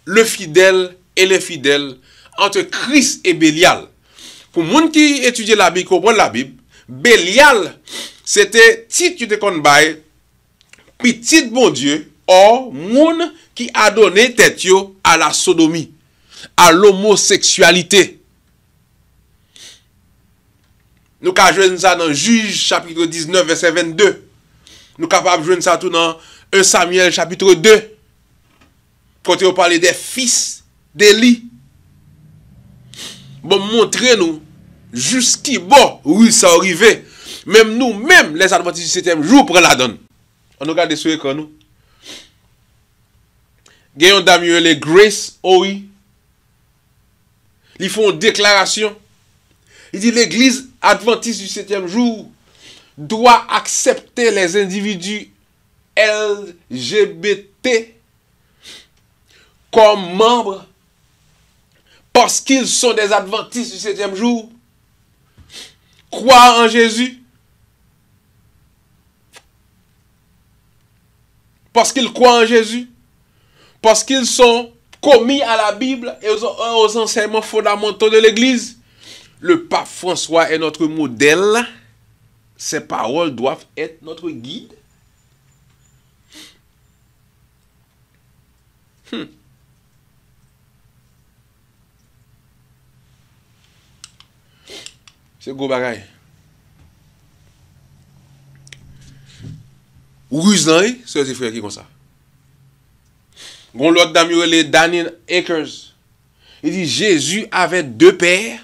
le fidèle et l'infidèle, entre Christ et Bélial. Pour moun qui étudie la Bible, comprend la Bible, Bélial, c'était titre de kon bay, petit bon Dieu, or moun qui a donné tête yo à la sodomie, à l'homosexualité. Nous avons joué ça dans Juge chapitre 19 verset 22. Nous sommes capables de jouer ça tout dans 1 Samuel chapitre 2. Quand on parle des fils d'Élie. Bon, montrez-nous jusqu'y bon, oui, ça arrive. Même nous, même les adventistes du 7e jour, prennent la donne. On regarde sur l'écran, nous. Gagnons d'ailleurs les Grace, oui. Ils font une déclaration. Il dit l'église adventiste du 7e jour doit accepter les individus LGBT comme membres parce qu'ils sont des adventistes du 7e jour, croient en Jésus, parce qu'ils croient en Jésus, parce qu'ils sont commis à la Bible et aux enseignements fondamentaux de l'église. Le pape François est notre modèle. Ses paroles doivent être notre guide. C'est gros bagaille. Ruslan, c'est des frères qui comme ça. Gon l'autre dame les Daniel Akers. Il dit Jésus avait 2 pères.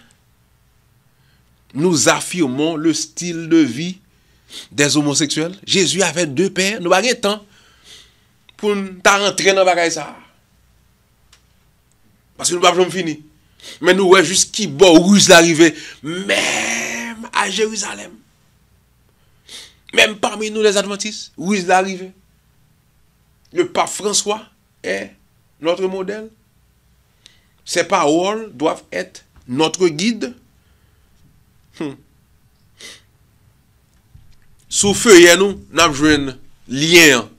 Nous affirmons le style de vie des homosexuels. Jésus avait 2 pères. Nous n'avons pas temps pour nous rentrer dans le bagage ça. Parce que nous n'avons pas fini. Mais nous voyons juste qui ruse l'arrivée. Même à Jérusalem. Même parmi nous les adventistes. Ruse l'arrivée. Le pape François est notre modèle. Ses paroles doivent être notre guide. Sous feuille, nous avons joué un lien.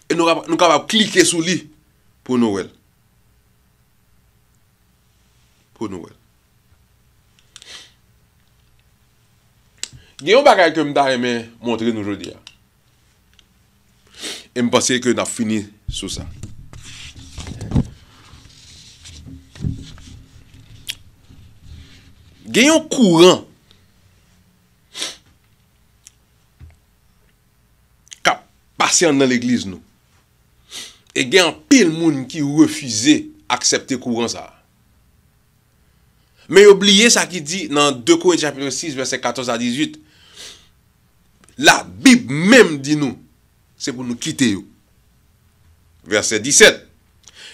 Et nous sommes capables de cliquer sur lui pour nous. Pour nous. Il y a un bagage que je vais montrer nous aujourd'hui. Et je pense que nous avons fini sur ça. Il y a un courant qui passe dans l'église nous. Et il y a un pile monde qui refuse d'accepter courant ça. Mais oubliez ça qui dit dans 2 Corinthiens chapitre 6 verset 14 à 18. La Bible même dit nous c'est pour nous quitter. Verset 17.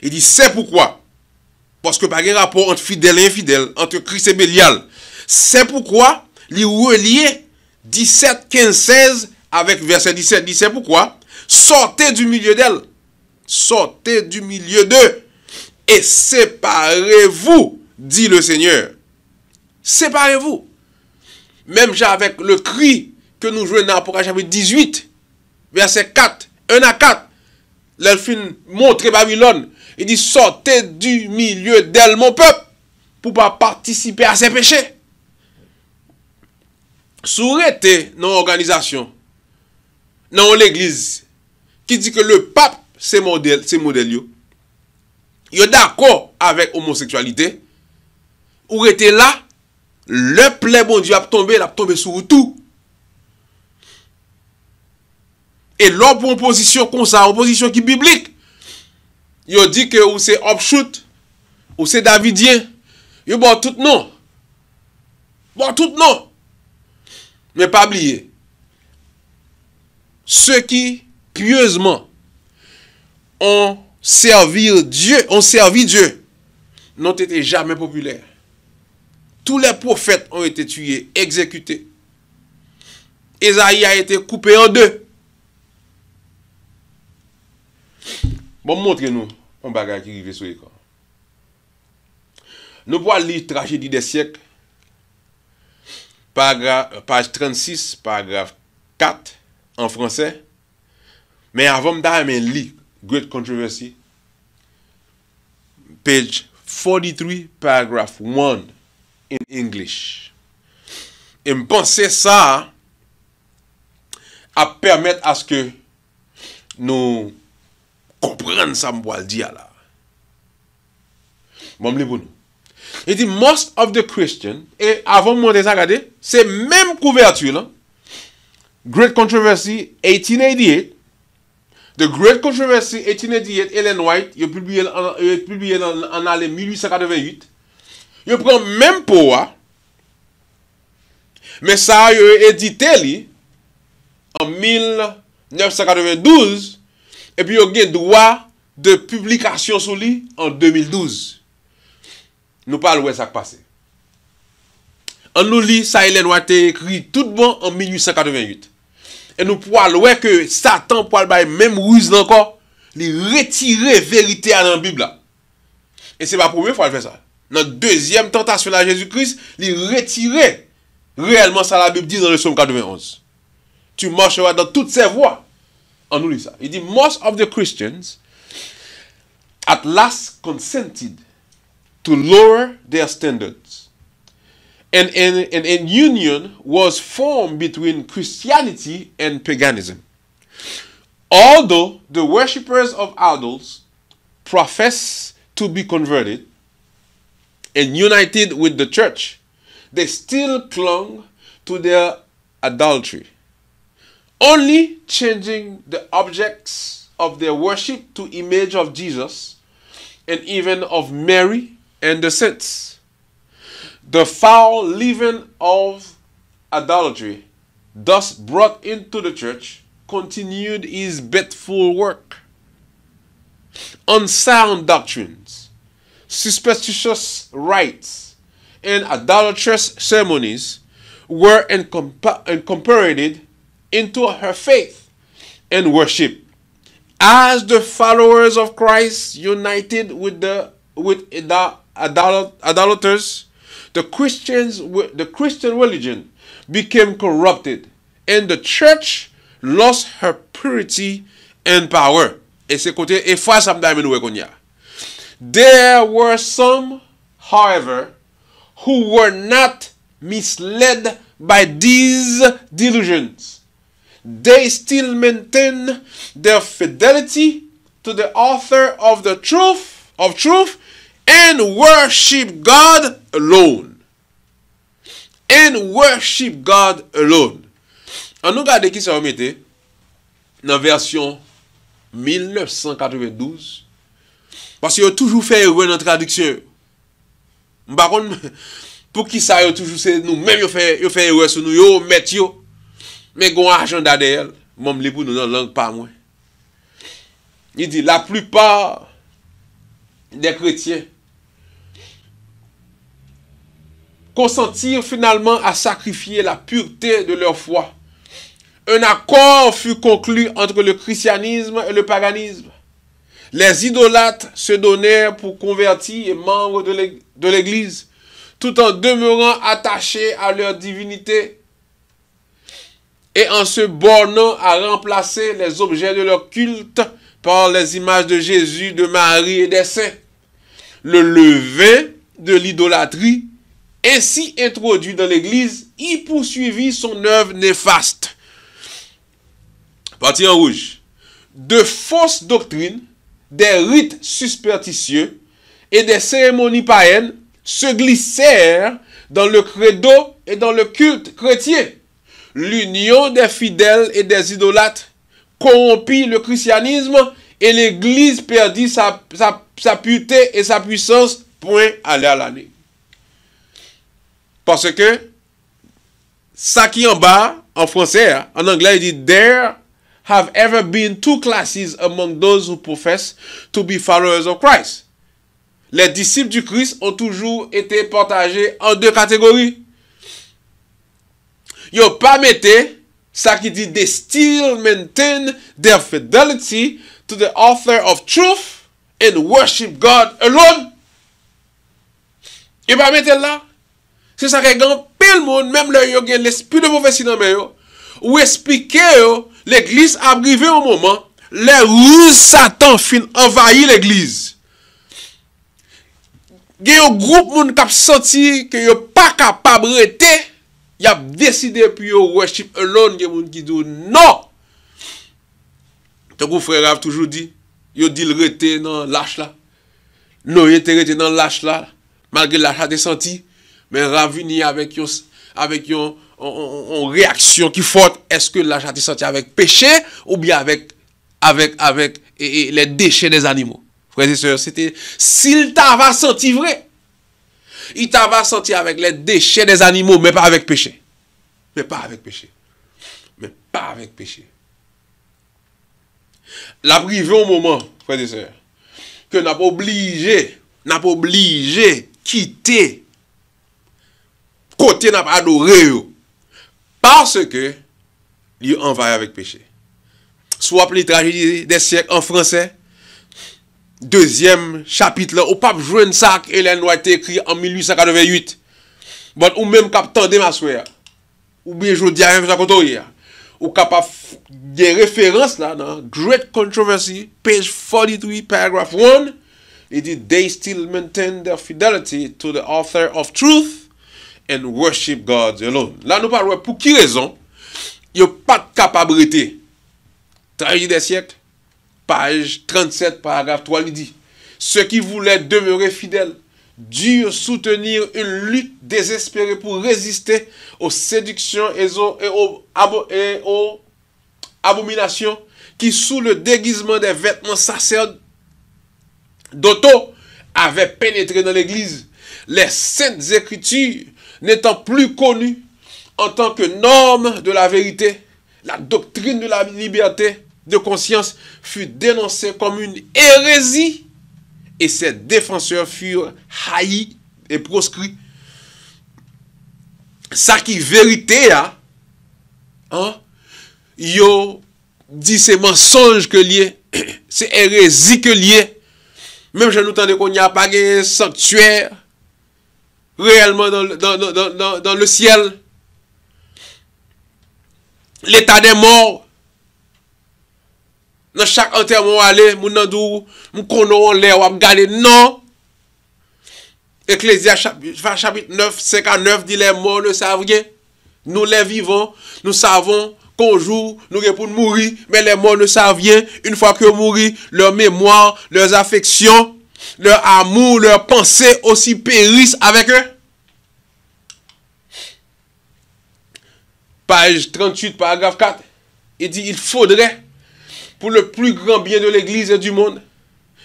Il dit, c'est pourquoi. Parce que pas de rapport entre fidèle et infidèle, entre Christ et Bélial. C'est pourquoi, il relié 17, 15, 16 avec verset 17. Dit, c'est pourquoi, sortez du milieu d'elle. Sortez du milieu d'eux. Et séparez-vous, dit le Seigneur. Séparez-vous. Même avec le cri que nous jouons dans Apocalypse chapitre 18, verset 4, 1 à 4, l'elfine montre Babylone. Il dit, sortez du milieu d'elle, mon peuple, pour pas participer à ses péchés. Souhaitez dans l'organisation, dans l'église, qui dit que le pape, c'est modèle, il est d'accord avec l'homosexualité, ou était là, le plaie bon Dieu a tombé sur tout. Et l'autre pour une position comme ça, une position qui est biblique, il dit que ou c'est Upshoot, ou c'est Davidien, il bon tout non. Bon tout non. Mais pas oublier, ceux qui pieusement ont servi Dieu, n'ont été jamais populaires. Tous les prophètes ont été tués, exécutés. Esaïe a été coupé en deux. Bon, montrez-nous un bagage qui arrive sur l'écran. Nous pouvons lire Tragédie des siècles, page 36, paragraphe 4, en français. Mais avant de lire Great Controversy, page 43, paragraph 1, in English. Et me penser ça à permettre à ce que nous comprenions ça, me le dire là. Bon, pour nous. Il dit, most of the Christians, et avant de monter ça, regardez, c'est même couverture là. Great Controversy 1888. The Great Controversy 1888, Ellen White, il a publié en année 1888. Il prend même pour, mais ça a édité en 1992, et puis il a eu droit de publication sur lui en 2012. Nous parlons de ça qui passe. On nous lit ça, Ellen White a écrit tout bon en 1888. Et nous pouvons voir que Satan peut faire même ruse encore, il retirer vérité dans la Bible. Et c'est pas la première fois qu'il fait ça. Dans la deuxième tentation de Jésus-Christ, il retirer réellement ça la Bible dit dans le psaume 91. Tu marcheras dans toutes ses voies. On nous lit ça. Il dit, most of the Christians at last consented to lower their standards. And an union was formed between Christianity and paganism. Although the worshippers of idols profess to be converted and united with the church, they still clung to their idolatry, only changing the objects of their worship to image of Jesus and even of Mary and the saints. The foul leaven of idolatry, thus brought into the church, continued his faithful work. Unsound doctrines, superstitious rites, and idolatrous ceremonies were incorporated into her faith and worship. As the followers of Christ united with idolaters, the Christian religion became corrupted, and the church lost her purity and power. Et c'est côté et fois ça me There were some, however, who were not misled by these delusions. They still maintain their fidelity to the author of the truth, and worship God alone. And worship God alone. On nous regarde qui ça remettait dans version 1992. Parce qu'il a toujours fait erreur dans la traduction. Par contre, pour qui ça a toujours c'est nous même yo fait erreur sur nous yo met yo mais gon agenda derrière. Moi, je pour nous dans la langue pas moi. Il dit, la plupart des chrétiens consentirent finalement à sacrifier la pureté de leur foi. Un accord fut conclu entre le christianisme et le paganisme. Les idolâtres se donnèrent pour convertis et membres de l'Église, tout en demeurant attachés à leur divinité et en se bornant à remplacer les objets de leur culte par les images de Jésus, de Marie et des saints. Le levain de l'idolâtrie, ainsi introduit dans l'Église, y poursuivit son œuvre néfaste. Partie en rouge. De fausses doctrines, des rites superstitieux et des cérémonies païennes se glissèrent dans le credo et dans le culte chrétien. L'union des fidèles et des idolâtres corrompit le christianisme et l'Église perdit sa pureté et sa puissance. Point aller à l'année. Parce que ça qui en bas, en français, en anglais, il dit there have ever been two classes among those who profess to be followers of Christ. Les disciples du Christ ont toujours été partagés en deux catégories. Yo pas mette ça qui dit they still maintain their fidelity to the author of truth and worship God alone. Et pas mette là. C'est ça que grand pile monde même là yo gen l'esprit de prophétie dans yo ou expliquer l'église a arrivé au moment les ruses Satan fin envahir l'église. Gen un groupe moun k'ap senti que yo pas capable rete, y a décidé puis yo worship alone, gen moun qui dit non. Ton frère a toujours dit, yo dit le rete dans lâche là. Non, il était rete dans lâche là malgré lâche a senti, mais ravini avec une réaction qui forte. Est-ce que lâche a senti avec péché ou bien avec les déchets des animaux? Frères et sœurs, c'était s'il t'avait senti vrai, il t'avait senti avec les déchets des animaux, mais pas avec péché. Mais pas avec péché. Mais pas avec péché. La privé au moment, frères et sœurs, que n'a pas obligé quitter côté n'a pas adoré parce que il envahi avec péché. Soit les tragédies des siècles en français. Deuxième chapitre là, au pape joindre ça Hélène a été écrit en 1888. Bon, ou même captant de ma soeur. Ou bien je dis à même ça ou capable des références là dans Great Controversy, page 43, paragraph 1, il dit they still maintain their fidelity to the author of truth and worship God alone. Là nous parlons pour qui raison? Il n'y a pas de capacité. Tragédie des siècles. Page 37, paragraphe 3, il dit ceux qui voulaient demeurer fidèles durent soutenir une lutte désespérée pour résister aux séductions et aux abominations qui, sous le déguisement des vêtements sacerdotaux, avaient pénétré dans l'Église. Les saintes écritures n'étant plus connues en tant que norme de la vérité, la doctrine de la liberté de conscience fut dénoncée comme une hérésie et ses défenseurs furent haïs et proscrits. Ça qui vérité yo dit c'est mensonge que lié, c'est hérésie que lié. Même je nous entendais qu'on n'y a pas de sanctuaire réellement dans le ciel. L'état des morts. Dans chaque enterrement aller, moun nan dou, moun konon lè ou ap gade non. Ecclésiaste chapitre 9, 5 à 9 dit les morts ne savent rien. Nous les vivants, nous savons qu'un jour nous pour mourir, mais les morts ne savent rien. Une fois que mourir, leur mémoire, leurs affections, leur amour, leurs pensées aussi périssent avec eux. Page 38, paragraphe 4. Il dit il faudrait pour le plus grand bien de l'Église et du monde,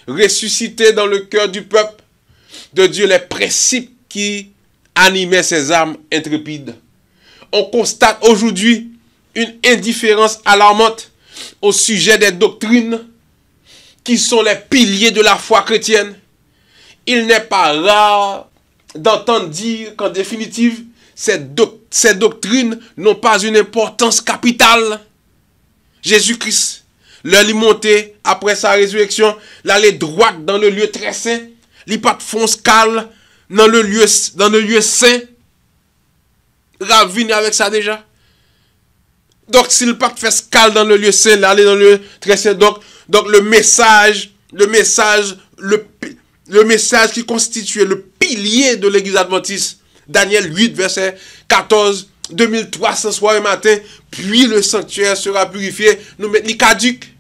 ressusciter dans le cœur du peuple de Dieu les principes qui animaient ces âmes intrépides. On constate aujourd'hui une indifférence alarmante au sujet des doctrines qui sont les piliers de la foi chrétienne. Il n'est pas rare d'entendre dire qu'en définitive, ces doctrines n'ont pas une importance capitale. Jésus-Christ, leur monté après sa résurrection, l'aller droit dans le lieu très saint, il pas de fonce cale dans le lieu saint. Ravine avec ça déjà. Donc s'il pas fait scale dans le lieu saint, aller dans le lieu très saint, donc le message qui constituait le pilier de l'église adventiste, Daniel 8 verset 14, 2300 soir et matin, puis le sanctuaire sera purifié, nous mettons les caduques.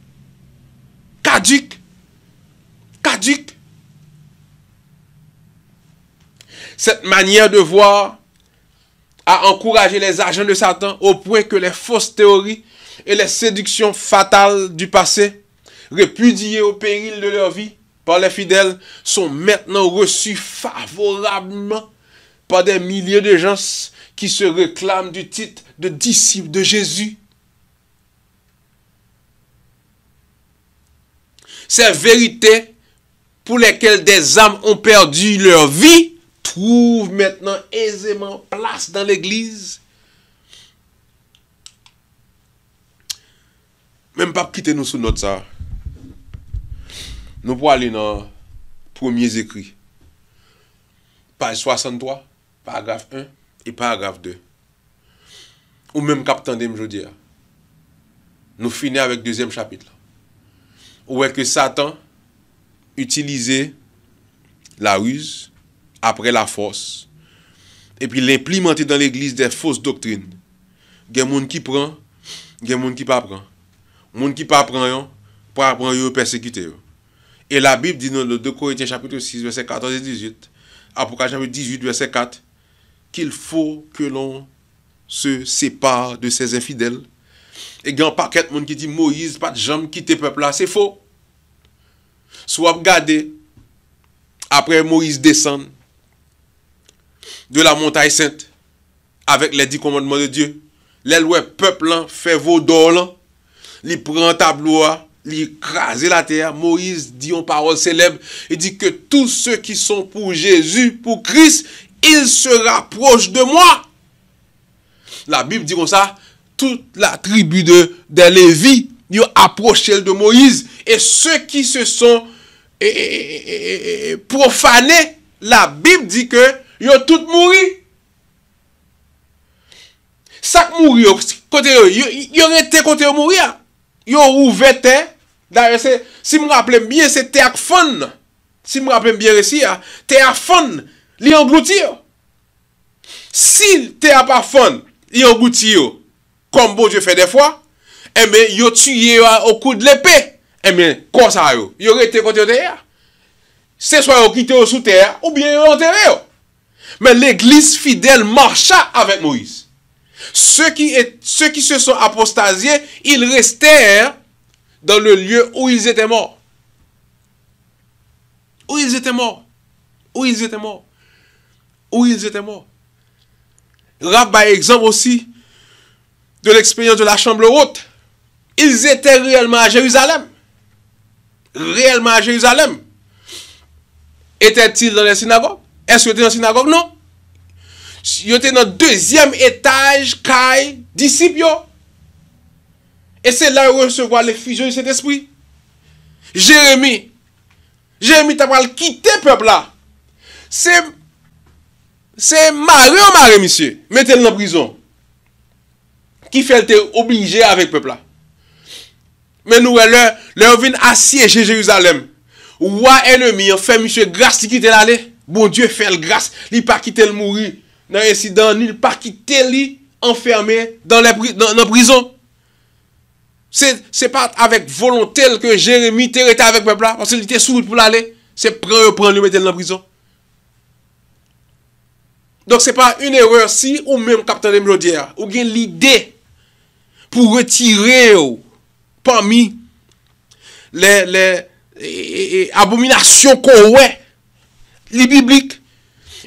Cette manière de voir a encouragé les agents de Satan au point que les fausses théories et les séductions fatales du passé, répudiées au péril de leur vie par les fidèles, sont maintenant reçues favorablement par des milliers de gens qui se réclament du titre de disciples de Jésus. Ces vérités pour lesquelles des âmes ont perdu leur vie trouvent maintenant aisément place dans l'église. Même pas quitter nous sous notre ça. Nous pouvons aller dans les premiers écrits. Page 63, paragraphe 1 et paragraphe 2. Ou même capitaine de aujourd'hui. Nous finissons avec le deuxième chapitre. Où est que Satan utilisait la ruse après la force et puis l'implémenter dans l'église des fausses doctrines. Il y a des gens qui prennent, il y a des gens qui ne prennent pas. Les gens qui ne prennent pas, pour apprendre, persécuter. Et la Bible dit dans le 2 Corinthiens chapitre 6, verset 14 et 18, Apocalypse chapitre 18, verset 4, qu'il faut que l'on se sépare de ces infidèles. Et il y a un paquet de monde qui dit Moïse, pas de jambe quitter le peuple là, c'est faux. Soit regardez, après Moïse descend de la montagne sainte avec les 10 commandements de Dieu, les lois peuple là fait vaudor là, il prend tableau, il écrase la terre. Moïse dit en parole célèbre, il dit que tous ceux qui sont pour Jésus, pour Christ, ils se rapprochent de moi. La Bible dit comme ça, toute la tribu des Lévi, ils ont approché de Moïse. Et ceux qui se sont profanés, la Bible dit que ils ont tous mouru. Ça mouru, côté ils ont été côté mourir. Ils ont ouvert terre. D'ailleurs, si je me rappelle bien, c'est terre fond. Si je me rappelle bien ici, terre fond, ils engloutir. Si terre pas fond, ils engloutir, comme bon Dieu fait des fois, eh bien, ils ont tué au coup de l'épée. Eh bien, comme ça, ils ont été côté de terre. C'est soit ils ont quitté sous terre, ou bien ils ont enterré. Mais l'église fidèle marcha avec Moïse. Ceux qui se sont apostasiés, ils restèrent dans le lieu où ils étaient morts. Où ils étaient morts. Où ils étaient morts. Où ils étaient morts. Rav par exemple aussi de l'expérience de la chambre haute. Ils étaient réellement à Jérusalem. Réellement à Jérusalem. Étaient-ils dans les synagogues? Est-ce qu'ils étaient dans la synagogue? Non. Ils étaient dans le deuxième étage, caille, disciples. Et c'est là où recevoir l'effusion de cet esprit. Jérémie t'a pas quitté le peuple là. C'est Marie, monsieur. Mettez-le dans la prison. Qui fait obligé avec le peuple là. Mais nous, leur vient assiéger Jérusalem. Roi ennemi, en fait, monsieur, grâce qui quitte l'aller. Bon Dieu fait le grâce. Il pas quitter le mourir. Dans l'incident, il pas quitter lui enfermé dans la prison. C'est pas avec volonté que Jérémie était avec le peuple là. Parce qu'il était sous pour l'aller. C'est prendre lui mettre dans la prison. Donc c'est pas une erreur si ou même capitaine de Mélodière. Ou bien l'idée pour retirer parmi les abominations qu'on ouais, les bibliques.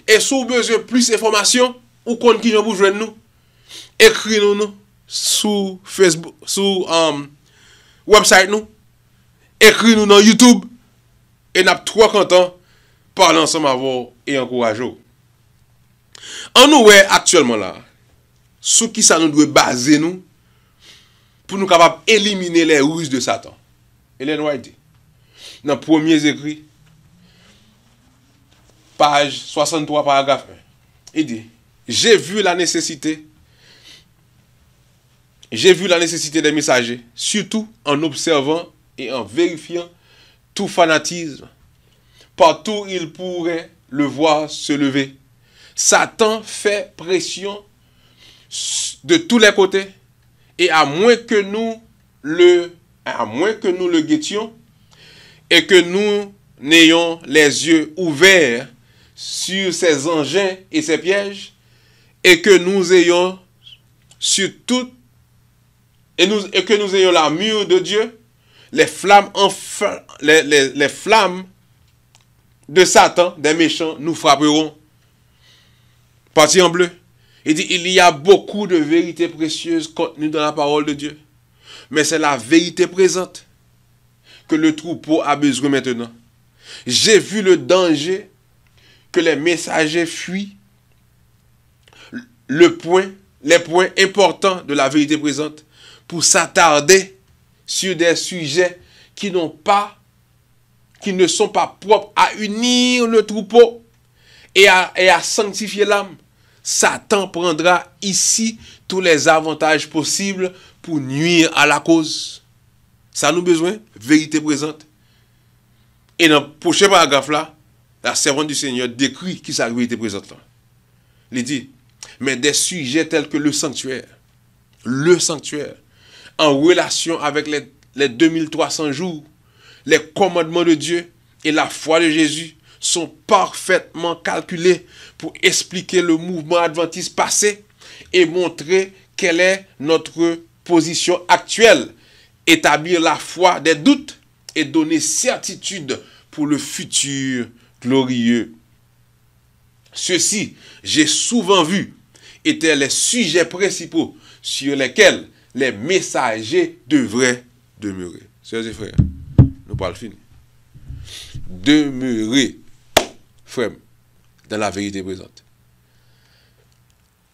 Et si vous avez besoin de plus d'informations, ou qu'on qui nous joindre nous, écrivez-nous sur Facebook, sur website nous, écrit nous dans YouTube, et nous sommes trop contents parler ensemble avec et encourager. En nous, actuellement là, sur qui ça nous doit baser nous, pour nous capables d'éliminer les ruses de Satan. Ellen White, dans les premiers écrits, page 63, paragraphe 1, il dit, j'ai vu la nécessité des messagers, surtout en observant et en vérifiant tout fanatisme. Partout il pourrait le voir se lever. Satan fait pression de tous les côtés, et à moins que nous le guettions et que nous n'ayons les yeux ouverts sur ses engins et ses pièges, et que nous ayons sur tout et que nous ayons la mure de Dieu, les flammes de Satan, des méchants, nous frapperont. Partie en bleu. Il dit, il y a beaucoup de vérités précieuses contenues dans la parole de Dieu. Mais c'est la vérité présente que le troupeau a besoin maintenant. J'ai vu le danger que les messagers fuient. Les points importants de la vérité présente pour s'attarder sur des sujets qui ne sont pas propres à unir le troupeau et à sanctifier l'âme. Satan prendra ici tous les avantages possibles pour nuire à la cause. Ça nous besoin, vérité présente. Et dans le prochain paragraphe là, la servante du Seigneur décrit qui sa vérité présente là. Il dit, mais des sujets tels que le sanctuaire, en relation avec les 2300 jours, les commandements de Dieu et la foi de Jésus sont parfaitement calculés pour expliquer le mouvement adventiste passé et montrer quelle est notre position actuelle, établir la foi des doutes et donner certitude pour le futur glorieux. Ceci, j'ai souvent vu, étaient les sujets principaux sur lesquels les messagers devraient demeurer. Sœurs et frères, nous parlons fini. Demeurer, frère, dans la vérité présente.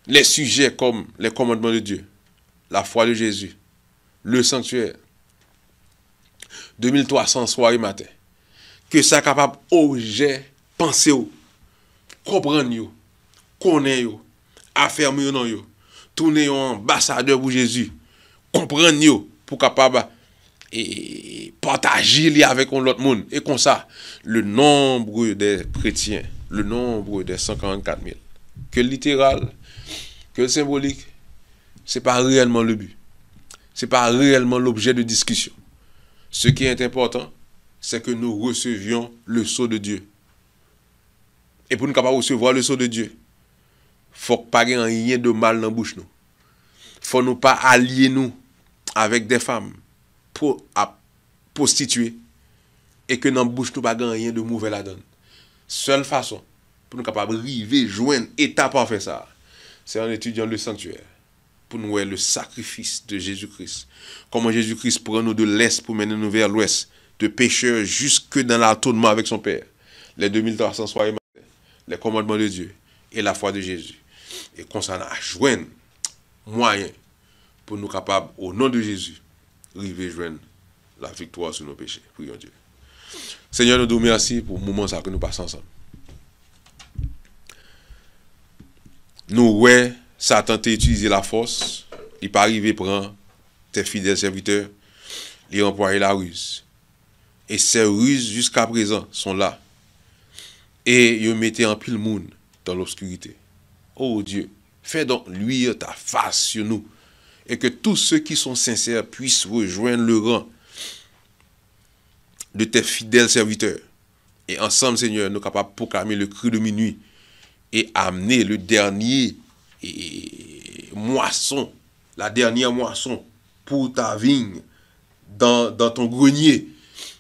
Les sujets comme les commandements de Dieu, la foi de Jésus, le sanctuaire, 2300 soirs et matin, que ça capable objet, penser, comprendre, connaître, affermer non yo, tourner en ambassadeur pour Jésus, comprendre pour capable et partager avec l'autre monde. Et comme ça, le nombre des chrétiens, le nombre des 144 000, que littéral, que symbolique, c'est pas réellement le but. C'est pas réellement l'objet de discussion. Ce qui est important, c'est que nous recevions le sceau de Dieu. Et pour nous capables de recevoir le sceau de Dieu, faut pas qu'il y ait rien de mal dans la bouche nous. Faut nous pas allier nous avec des femmes pour prostituer et que dans la bouche nous pas rien de mauvais la donne. Seule façon pour nous capables de arriver joindre étape en faire ça, c'est en étudiant le sanctuaire pour nous voir le sacrifice de Jésus-Christ. Comment Jésus-Christ prend nous de l'est pour mener nous vers l'ouest, de pécheurs jusque dans l'atonement avec son Père. Les 2300 soirs et matin, les commandements de Dieu et la foi de Jésus. Et qu'on s'en a joindre moyen pour nous capables, au nom de Jésus, arriver joindre la victoire sur nos péchés. Prions Dieu. Seigneur, nous te remercions pour le moment que nous passons ensemble. Nous, ouais, Satan t'a utilisé la force, il pas arrivé prendre tes fidèles serviteurs, il a employé la ruse. Et ces ruses, jusqu'à présent, sont là. Et ils mettent en pile monde dans l'obscurité. Oh Dieu, fais donc luire ta face sur nous. Et que tous ceux qui sont sincères puissent rejoindre le rang de tes fidèles serviteurs. Et ensemble, Seigneur, nous sommes capables de proclamer le cri de minuit et amener le dernier moisson, la dernière moisson pour ta vigne dans ton grenier.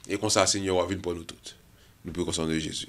Et comme ça, Seigneur, va venir pour nous toutes. Nous pouvons consommer de Jésus.